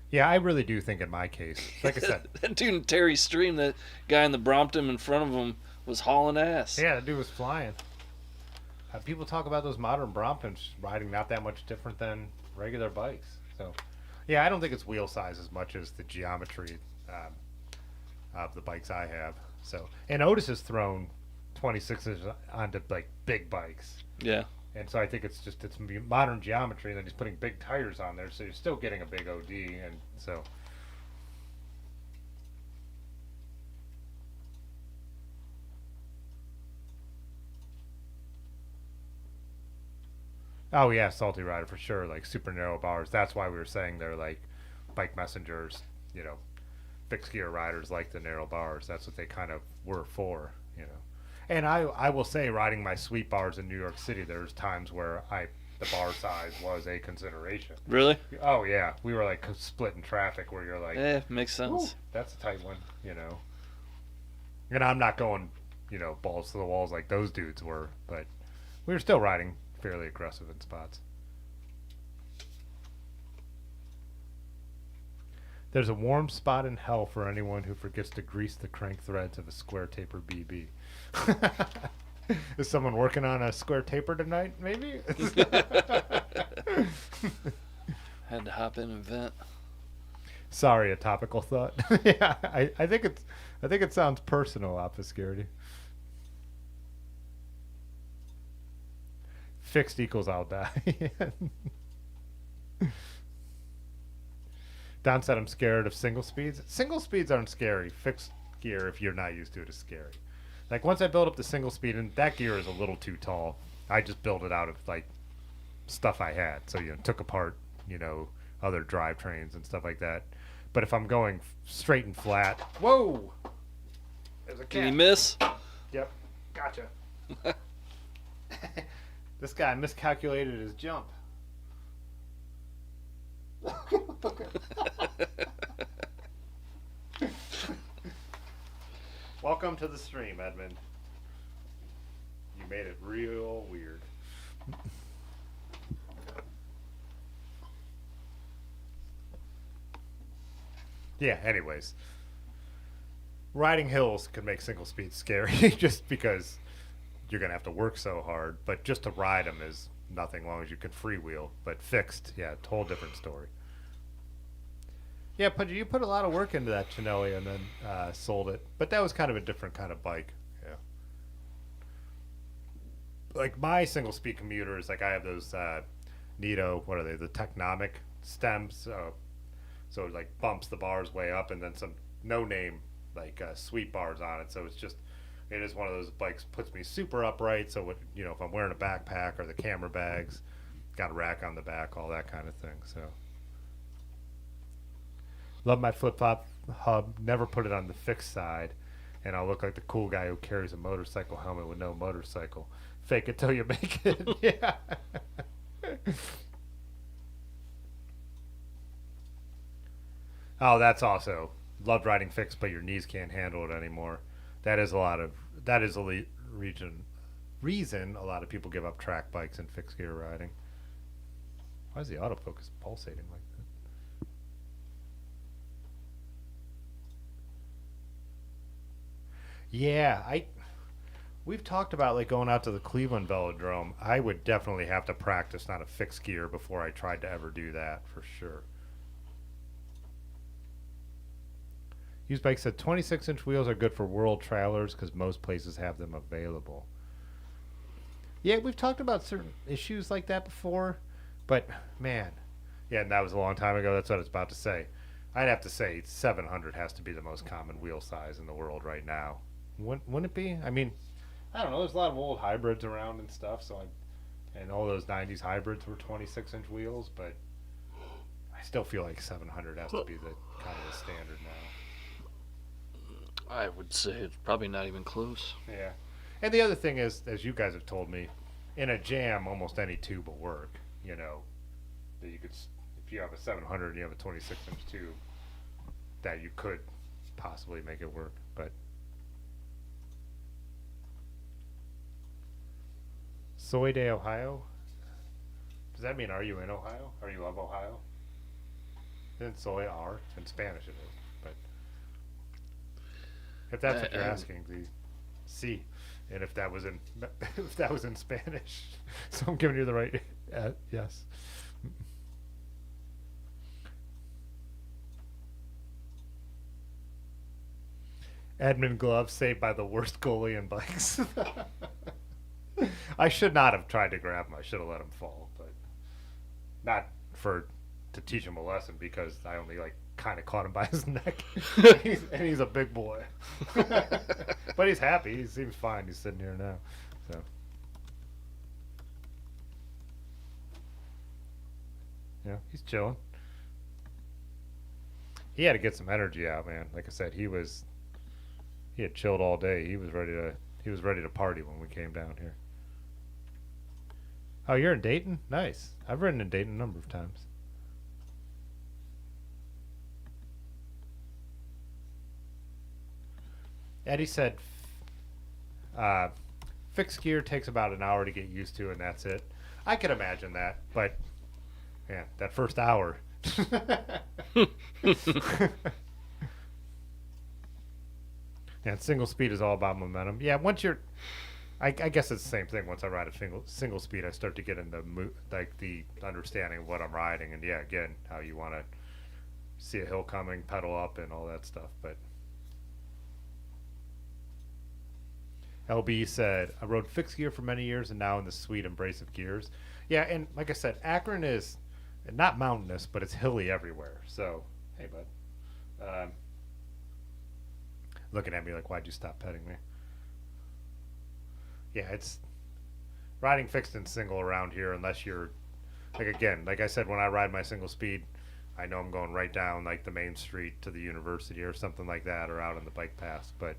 yeah, I really do think in my case, like I said, that dude in Terry Stream, that guy in the Brompton in front of him was hauling ass. yeah, that dude was flying. People talk about those modern Bromptons riding not that much different than regular bikes. So, yeah, I don't think it's wheel size as much as the geometry of the bikes I have. So, and Otis has thrown 26s onto like big bikes. Yeah. And so I think it's modern geometry, and then he's putting big tires on there, so you're still getting a big OD, and so. Oh yeah, Salty Rider for sure, like super narrow bars. That's why we were saying they're like bike messengers, fixed gear riders like the narrow bars. That's what they kind of were for. And I will say, riding my sweet bars in New York City, there's times where the bar size was a consideration. Really? Oh yeah, we were like splitting traffic where you're like, makes sense. That's a tight one, And I'm not going, balls to the walls like those dudes were, but we were still riding fairly aggressive in spots. There's a warm spot in hell for anyone who forgets to grease the crank threads of a square taper BB. Is someone working on a square taper tonight, maybe? Had to hop in and vent. Sorry, a topical thought. Yeah, I think it sounds personal, Obfuscarity. Fixed equals I'll die. Don said I'm scared of single speeds. Single speeds aren't scary. Fixed gear, if you're not used to it, is scary. Like, once I build up the single speed, and that gear is a little too tall, I just built it out of, like, stuff I had. So, took apart, other drivetrains and stuff like that. But if I'm going straight and flat... Whoa! There's a cat. Can you miss? Yep. Gotcha. This guy miscalculated his jump. Welcome to the stream, Edmund. You made it real weird. Yeah, anyways. Riding hills can make single speed scary just because you're going to have to work so hard, but just to ride them is nothing, as long as you can freewheel. But fixed, yeah, whole different story. Yeah, but you put a lot of work into that Chinelli and then sold it. But that was kind of a different kind of bike. Yeah. Like my single speed commuters, like I have those Nito, what are they? The Technomic stems. So it like bumps the bars way up, and then some no name like sweet bars on it. So it is one of those bikes, puts me super upright. So if I'm wearing a backpack or the camera bags, got a rack on the back, all that kind of thing. So. Love my flip-flop hub. Never put it on the fixed side, and I'll look like the cool guy who carries a motorcycle helmet with no motorcycle. Fake it till you make it. Yeah. Oh, that's also loved riding fixed, but your knees can't handle it anymore. That is a lot of that is a reason a lot of people give up track bikes and fixed gear riding. Why is the autofocus pulsating like that? Yeah, we've talked about like going out to the Cleveland Velodrome. I would definitely have to practice not a fixed gear before I tried to ever do that for sure. Used bike said 26-inch wheels are good for world travelers because most places have them available. Yeah, we've talked about certain issues like that before, but man, yeah, and that was a long time ago. That's what I was about to say. I'd have to say 700 has to be the most common wheel size in the world right now. Wouldn't it be? I mean, I don't know. There's a lot of old hybrids around and stuff, and all those 90s hybrids were 26-inch wheels, but I still feel like 700 has to be the kind of the standard now. I would say it's probably not even close. Yeah. And the other thing is, as you guys have told me, in a jam, almost any tube will work. You know, that you could, if you have a 700 and you have a 26-inch tube, that you could possibly make it work. But Soy de Ohio? Does that mean are you in Ohio? Are you of Ohio? Isn't soy R? In Spanish it is. But if that's what you're asking, the C. And if that was in Spanish, so I'm giving you the right yes. Edmund Glove saved by the worst goalie in bikes. I should not have tried to grab him. I should have let him fall, but not to teach him a lesson because I only kind of caught him by his neck. and he's a big boy. But he's happy. He seems fine. He's sitting here now. So yeah, he's chilling. He had to get some energy out, man. Like I said, he had chilled all day. He was ready to party when we came down here. Oh, you're in Dayton? Nice. I've ridden in Dayton a number of times. Eddie said fixed gear takes about an hour to get used to, and that's it. I could imagine that, but yeah, that first hour. And single speed is all about momentum. Yeah, once you're, I guess it's the same thing. Once I ride a single speed, I start to get into the understanding of what I'm riding, and yeah, again, how you want to see a hill coming, pedal up, and all that stuff. But LB said, I rode fixed gear for many years and now in the sweet embrace of gears. Yeah, and like I said, Akron is not mountainous, but it's hilly everywhere. So, hey, bud. Looking at me like, why'd you stop petting me? Yeah, it's riding fixed and single around here unless you're, like I said, when I ride my single speed, I know I'm going right down the main street to the university or something like that, or out on the bike path, but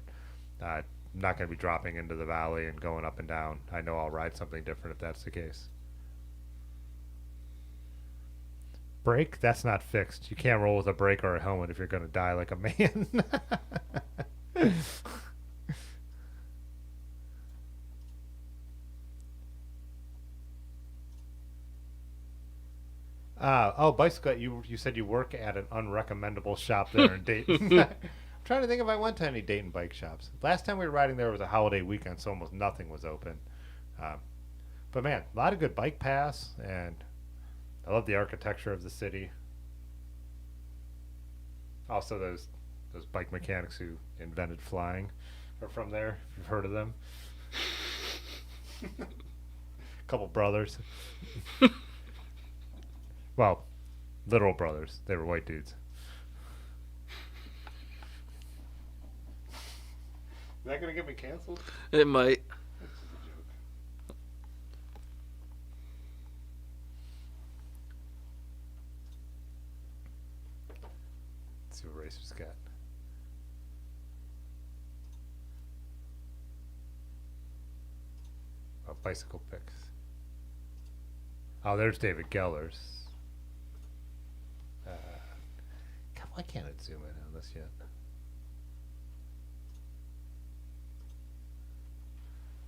I'm not going to be dropping into the valley and going up and down. I know I'll ride something different if that's the case. Brake? That's not fixed. You can't roll with a brake or a helmet if you're going to die like a man. Bicycle. You said you work at an unrecommendable shop there in Dayton. I'm trying to think if I went to any Dayton bike shops. Last time we were riding there was a holiday weekend, so almost nothing was open. But man, a lot of good bike paths, and I love the architecture of the city. Also, those bike mechanics who invented flying are from there. If you've heard of them, couple brothers. Well, literal brothers. They were white dudes. Is that gonna get me canceled? It might. This is a joke. Let's see what Racer's got. bicycle pics. Oh, there's David Gellers. God, why can't it zoom in on this yet?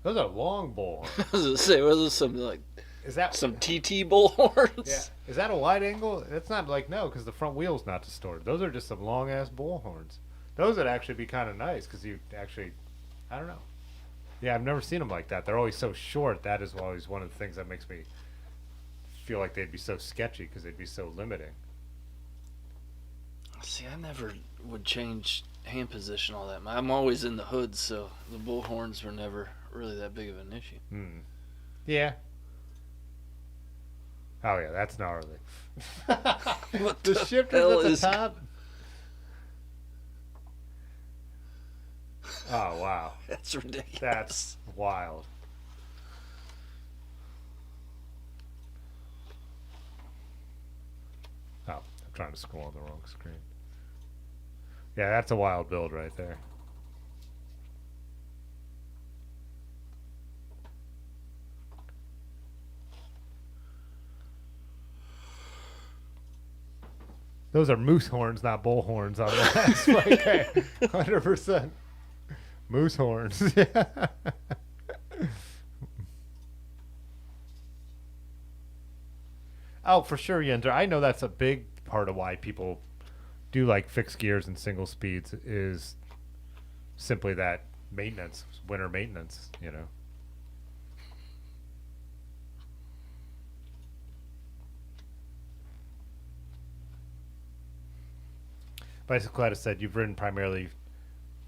Those are long bull horns. I was gonna say, was this some like Is that some TT bullhorns? Yeah. Is that a wide angle? It's not like no, because the front wheel's not distorted. Those are just some long ass bull horns. Those would actually be kind of nice because you actually, I don't know. Yeah, I've never seen them like that. They're always so short. That is always one of the things that makes me feel like they'd be so sketchy because they'd be so limiting. See, I never would change hand position all that. I'm always in the hood, so the bullhorns were never really that big of an issue. Yeah. Oh yeah, that's gnarly. What The shifters at the top. Oh wow, That's ridiculous. that's wild. Oh, I'm trying to scroll on the wrong screen. Yeah, that's a wild build right there. Those are moose horns, not bull horns on the last bike. Hey, 100%. Moose horns. Yeah. Oh, for sure, Yender. I know that's a big part of why people do like fixed gears and single speeds is simply that maintenance, winter maintenance, you know. Bicycle has said you've ridden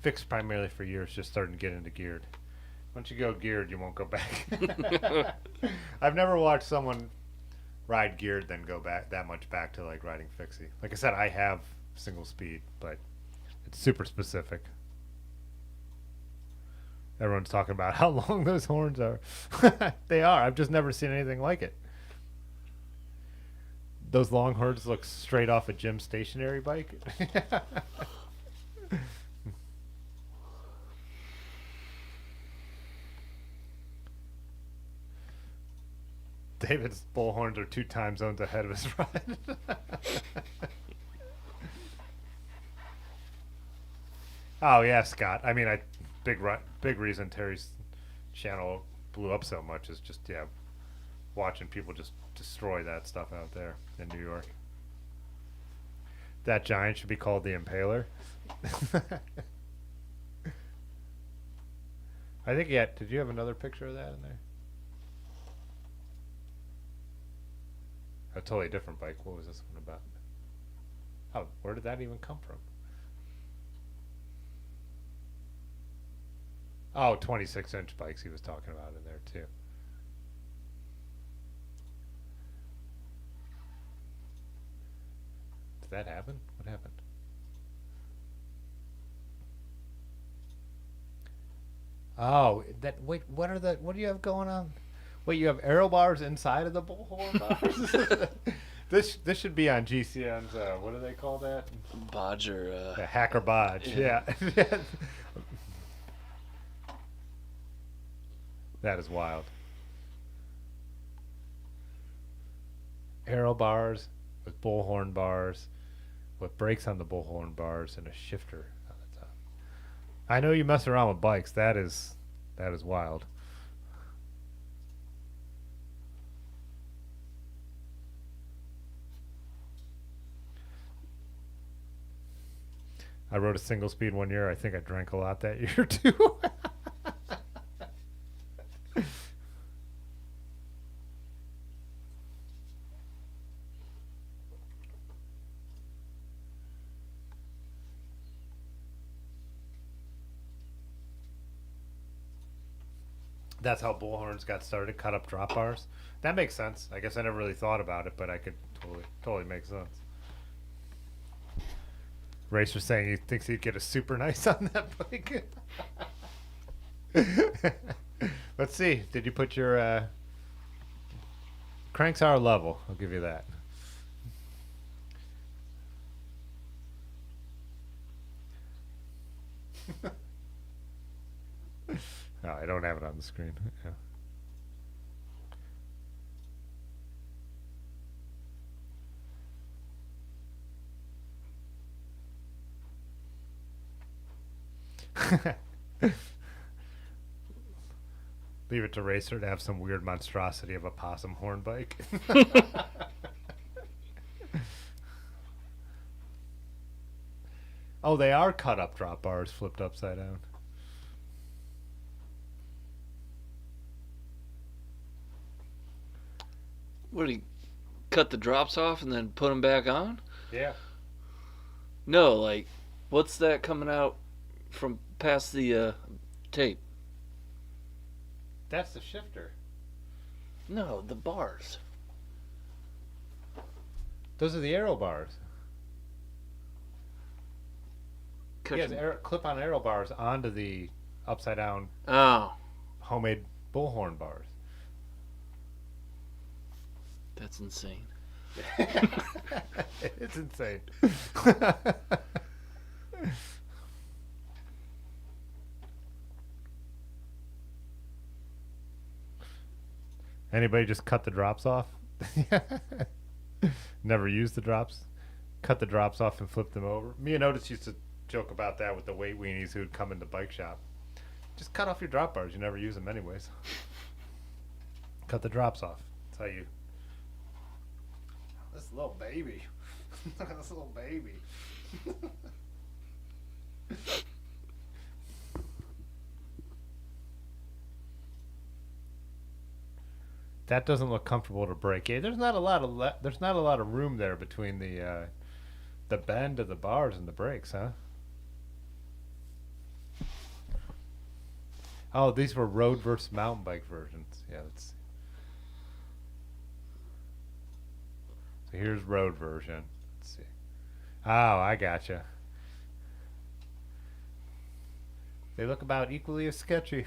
fixed primarily for years, just starting to get into geared. Once you go geared, you won't go back. I've never watched someone ride geared then go back that much back to like riding fixie. Like I said, I have single speed, but it's super specific. Everyone's talking about how long those horns are. They are. I've just never seen anything like it. Those long horns look straight off a gym stationary bike. David's bullhorns are 2 time zones ahead of his ride. Oh yeah, Scott. I mean, big reason Terry's channel blew up so much is just watching people just destroy that stuff out there in New York. That giant should be called the Impaler. I think did you have another picture of that in there? A totally different bike. What was this one about? Oh, where did that even come from? Oh, 26-inch bikes he was talking about in there too. Did that happen? What happened? Oh, wait, what do you have going on? Wait, you have arrow bars inside of the bullhorn bars? This should be on GCN's, what do they call that? Bodge or... The hacker bodge, yeah. That is wild. Arrow bars with bullhorn bars, with brakes on the bullhorn bars, and a shifter on the top. I know you mess around with bikes. That is wild. I rode a single speed one year. I think I drank a lot that year too. That's how bullhorns got started, cut up drop bars. That makes sense. I guess I never really thought about it, but I could totally make sense. Racer's saying he thinks he'd get a super nice on that bike. Let's see. Did you put your cranks are level? I'll give you that. Oh, I don't have it on the screen. Yeah. Leave it to Racer to have some weird monstrosity of a possum horn bike. Oh, they are cut up drop bars flipped upside down. What do you cut the drops off and then put them back on? Yeah. No, like, what's that coming out from past the tape? That's the shifter. No, the bars. Those are the arrow bars. Cut Yeah, clip-on arrow bars onto the upside down Oh, homemade bullhorn bars. that's insane. It's insane. Anybody just cut the drops off? Never used the drops? Cut the drops off and flip them over? Me and Otis used to joke about that with the weight weenies who'd come in the bike shop. Just cut off your drop bars. You never use them anyways. Cut the drops off. That's how you... This little baby. Look at this little baby. That doesn't look comfortable to break. Yeah, there's not a lot of there's not a lot of room there between the bend of the bars and the brakes, huh? Oh, these were road versus mountain bike versions. Yeah, let's see. So here's road version. Let's see. Oh, I gotcha. They look about equally as sketchy.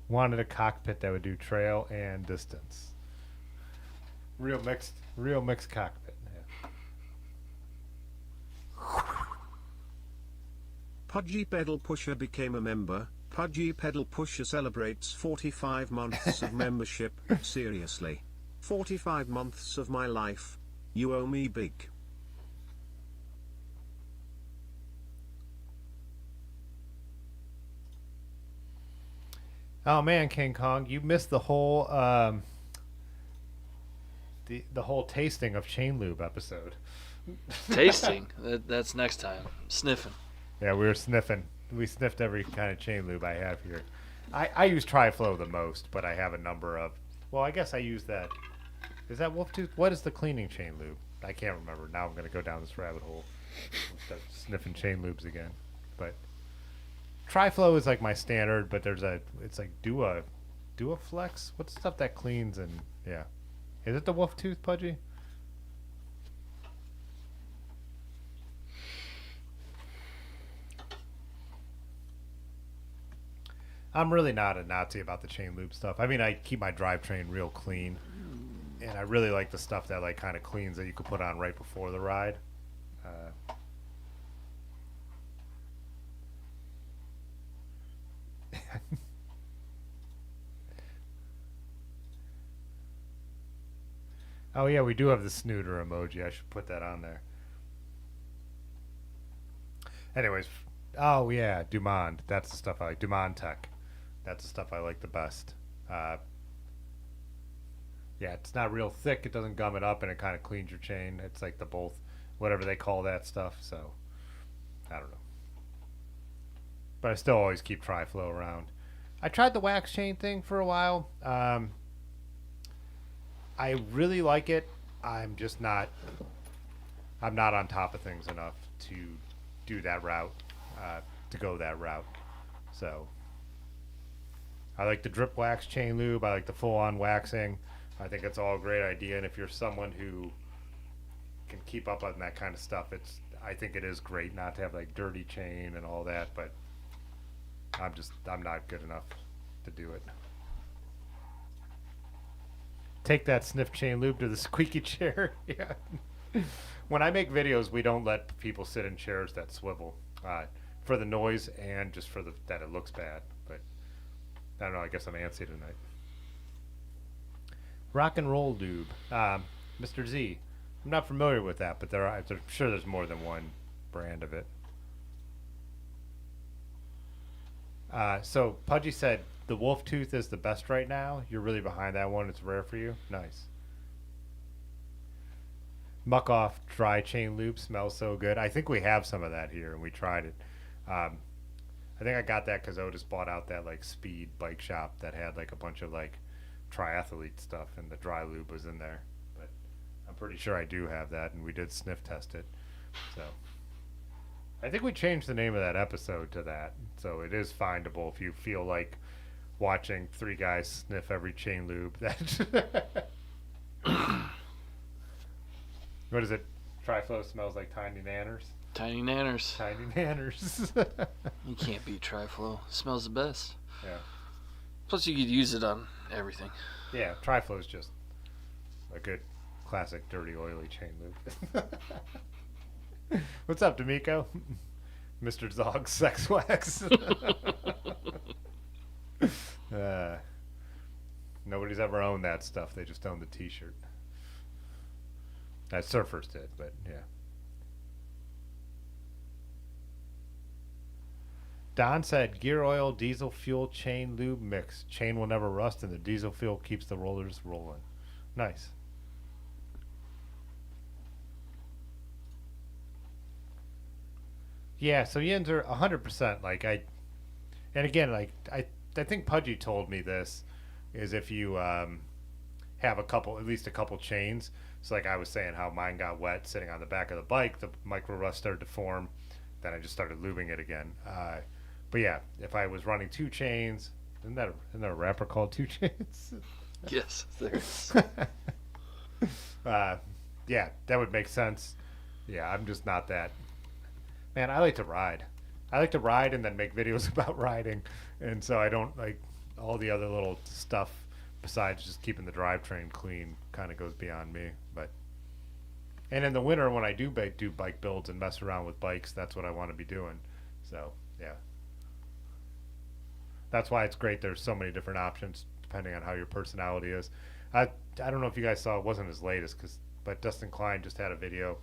Wanted a cockpit that would do trail and distance. Real mixed cockpit. Yeah. Pudgy Pedal Pusher became a member. Pudgy Pedal Pusher celebrates 45 months of membership. Seriously. 45 months of my life. You owe me big. Oh man, King Kong, you missed the whole the whole tasting of chain lube episode. Tasting? That's next time. Sniffing. Yeah, we were sniffing. We sniffed every kind of chain lube I have here. I use Tri-Flow the most, but I have a number of... Well, I guess I use that... Is that Wolf Tooth? What is the cleaning chain lube? I can't remember. Now I'm going to go down this rabbit hole. I'll start sniffing chain lubes again. But Tri-Flow is like my standard, but there's a... It's like Dua Flex? What's the stuff that cleans and... Yeah. Is it the Wolf Tooth, Pudgy? I'm really not a Nazi about the chain lube stuff. I mean, I keep my drivetrain real clean, and I really like the stuff that like kind of cleans that you could put on right before the ride. Oh yeah, we do have the snooter emoji. I should put that on there. Anyways, oh yeah, Dumond. That's the stuff I like. Dumond Tech. That's the stuff I like the best. Yeah, it's not real thick. It doesn't gum it up, and it kind of cleans your chain. It's like the both, whatever they call that stuff. So, I don't know. But I still always keep Tri-Flow around. I tried the wax chain thing for a while. I really like it. I'm just not. I'm not on top of things enough to do that route. To go that route. So I like the drip wax chain lube. I like the full-on waxing. I think it's all a great idea, and if you're someone who can keep up on that kind of stuff, I think it is great not to have like dirty chain and all that, but I'm not good enough to do it. Take that sniff chain lube to the squeaky chair. Yeah. When I make videos, we don't let people sit in chairs that swivel. For the noise and just for that it looks bad. But I don't know, I guess I'm antsy tonight. Rock and roll lube. Mr. Z, I'm not familiar with that, but I'm sure there's more than one brand of it. So Pudgy said the wolf tooth is the best right now. You're really behind that one. It's rare for you. Nice. Muck off dry chain loop smells so good. I think we have some of that here, and we tried it. I think I got that because Otis bought out that like speed bike shop that had like a bunch of like triathlete stuff, and the dry lube was in there. But I'm pretty sure I do have that, and we did sniff test it. So I think we changed the name of that episode to that, so it is findable if you feel like watching three guys sniff every chain lube. That what is it? Triflow smells like tiny nanners. Tiny nanners. Tiny nanners. You can't beat Triflow. It smells the best. Yeah. Plus, you could use it on everything. Yeah, Triflow is just a good classic dirty oily chain lube. What's up, D'Amico? Mr. Zog's sex wax. Nobody's ever owned that stuff. They just own the t-shirt. Surfers did, but yeah. Don said gear oil, diesel fuel, chain lube mix. Chain will never rust, and the diesel fuel keeps the rollers rolling. Nice. Yeah, so Yins are 100% like and again, like I think Pudgy told me this is if you have at least a couple chains. So like I was saying how mine got wet sitting on the back of the bike, the micro rust started to form. Then I just started lubing it again. But yeah, if I was running two chains, isn't there a rapper called Two Chains? Yes, there is. Yeah, that would make sense. Yeah, I'm just not that. Man, I like to ride. I like to ride and then make videos about riding, and so I don't like all the other little stuff besides just keeping the drivetrain clean. Kind of goes beyond me. And in the winter when I do bike builds and mess around with bikes, that's what I want to be doing. So yeah, that's why it's great. There's so many different options depending on how your personality is. I don't know if you guys saw, it wasn't his latest, but Dustin Klein just had a video,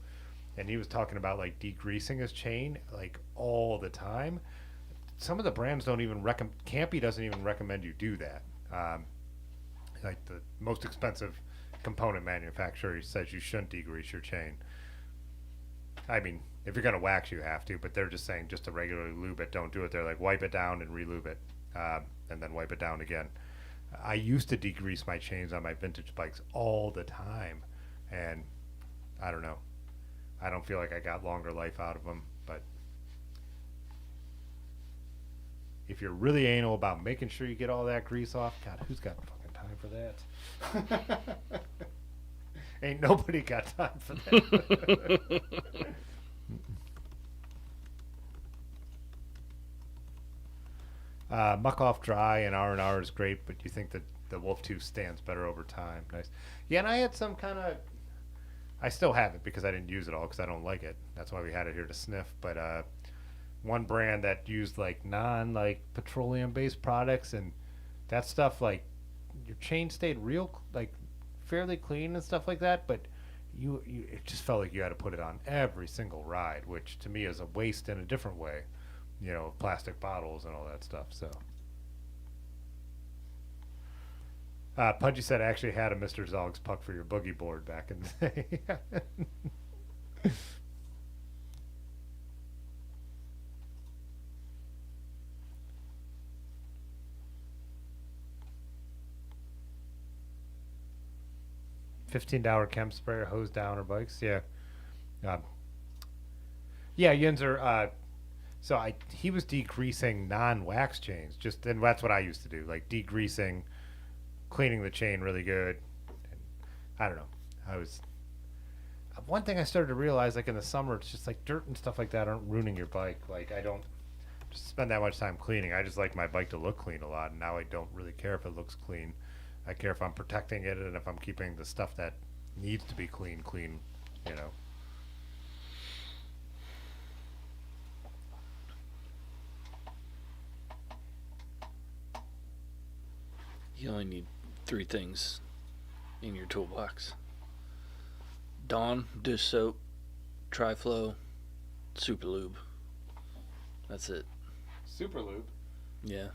and he was talking about like degreasing his chain like all the time. Some of the brands don't even Campy doesn't even recommend you do that. Like the most expensive component manufacturer says you shouldn't degrease your chain. I mean, if you're gonna wax, you have to, but they're just saying just to regularly lube it. Don't do it. They're like wipe it down and re-lube it, and then wipe it down again. I used to degrease my chains on my vintage bikes all the time, and I don't know. I don't feel like I got longer life out of them, but if you're really anal about making sure you get all that grease off, God, who's got fucking time for that? Ain't nobody got time for that. Muck off dry and R&R is great, but you think that the Wolf Tooth stands better over time. Nice. Yeah, and I had some kind of... I still have it because I didn't use it all because I don't like it. That's why we had it here to sniff. But one brand that used like petroleum-based products, and that stuff, like your chain stayed real like fairly clean and stuff like that, but you it just felt like you had to put it on every single ride, which to me is a waste in a different way. You know, plastic bottles and all that stuff. So, Pudgy said I actually had a Mr. Zog's puck for your boogie board back in the day. $15 chem sprayer hose down our bikes. Yeah. Yeah, Yins are. So he was degreasing non-wax chains, and that's what I used to do, like degreasing, cleaning the chain really good. And I don't know. One thing I started to realize, like in the summer, it's just like dirt and stuff like that aren't ruining your bike. Like I don't just spend that much time cleaning. I just like my bike to look clean a lot, and now I don't really care if it looks clean. I care if I'm protecting it and if I'm keeping the stuff that needs to be clean, you know. You only need 3 things in your toolbox: Dawn, dish soap, Tri-Flow, Super Lube. That's it. Super lube. Yeah.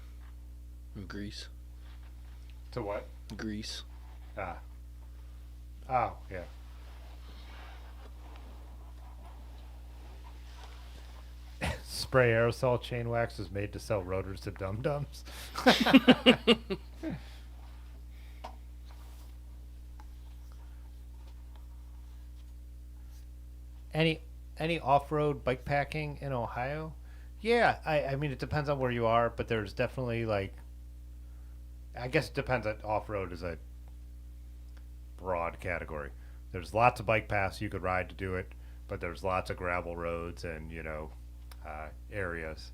And grease. To what? Grease. Ah. Oh, yeah. Spray aerosol chain wax is made to sell rotors to dum-dums. Any off-road bike packing in Ohio? Yeah, I mean it depends on where you are, but there's definitely like I guess it depends on off-road is a broad category. There's lots of bike paths you could ride to do it, but there's lots of gravel roads and areas.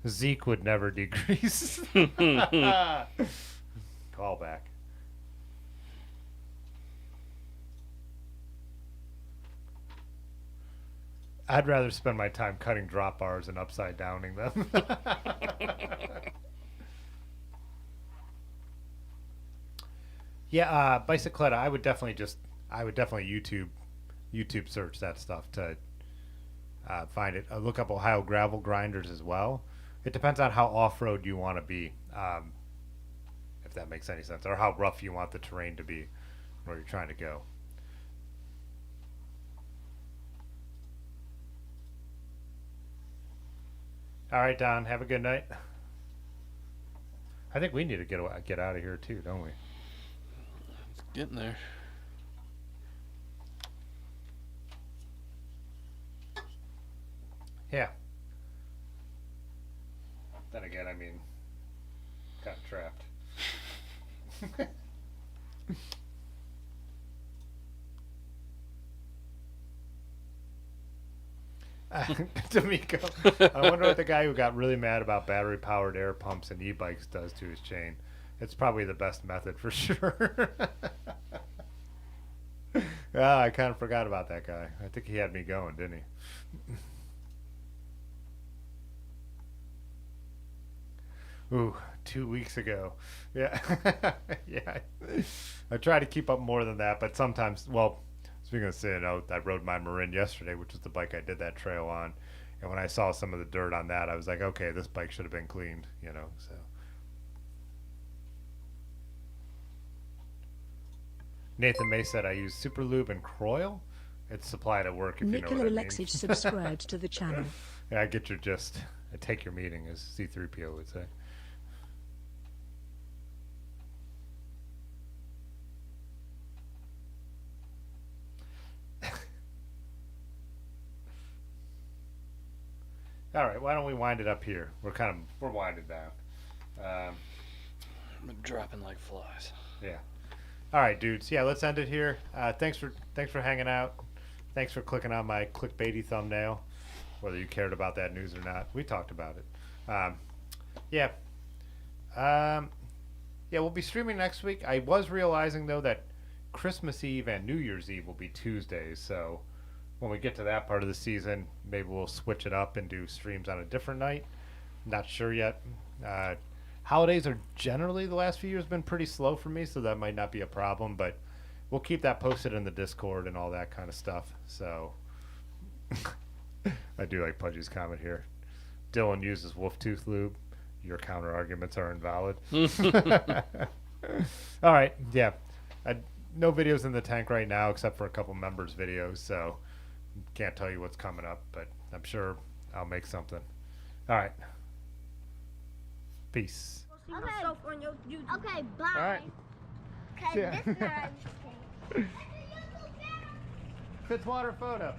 Zeke would never degrease. Callback. I'd rather spend my time cutting drop bars and upside downing them. Yeah, Bicycletta. I would definitely YouTube search that stuff to find it. Look up Ohio gravel grinders as well. It depends on how off road you want to be, if that makes any sense, or how rough you want the terrain to be where you're trying to go. All right, Don. Have a good night. I think we need to get out of here too, don't we? Getting there. Yeah. Then again, I mean, got trapped. D'Amico, I wonder what the guy who got really mad about battery-powered air pumps and e-bikes does to his chain. It's probably the best method for sure. Yeah, I kind of forgot about that guy. I think he had me going, didn't he? Ooh, 2 weeks ago. Yeah. Yeah. I try to keep up more than that, but sometimes, well, speaking of saying out, I rode my Marin yesterday, which was the bike I did that trail on. And when I saw some of the dirt on that, I was like, okay, this bike should have been cleaned, so. Nathan May said I use Super Lube and Croyle. It's supplied at work, if you know what I mean. Alexich subscribed to the channel. Yeah, I get your gist. I take your meaning, as C3PO would say. All right, why don't we wind it up here? We're winding down. I'm dropping like flies. Yeah. All right, dudes. Yeah, let's end it here. Thanks for hanging out. Thanks for clicking on my clickbaity thumbnail, whether you cared about that news or not. We talked about it. Yeah. Yeah, we'll be streaming next week. I was realizing though that Christmas Eve and New Year's Eve will be Tuesdays, so when we get to that part of the season, maybe we'll switch it up and do streams on a different night. Not sure yet. Holidays are generally the last few years been pretty slow for me, so that might not be a problem, but we'll keep that posted in the Discord and all that kind of stuff. So I do like Pudgy's comment here. Dylan uses wolf tooth lube. Your counter arguments are invalid. All right, yeah. No videos in the tank right now except for a couple members videos, so can't tell you what's coming up, but I'm sure I'll make something. All right. Peace. Okay, bye. All right. Cause Yeah. this time. Fitzwater photo.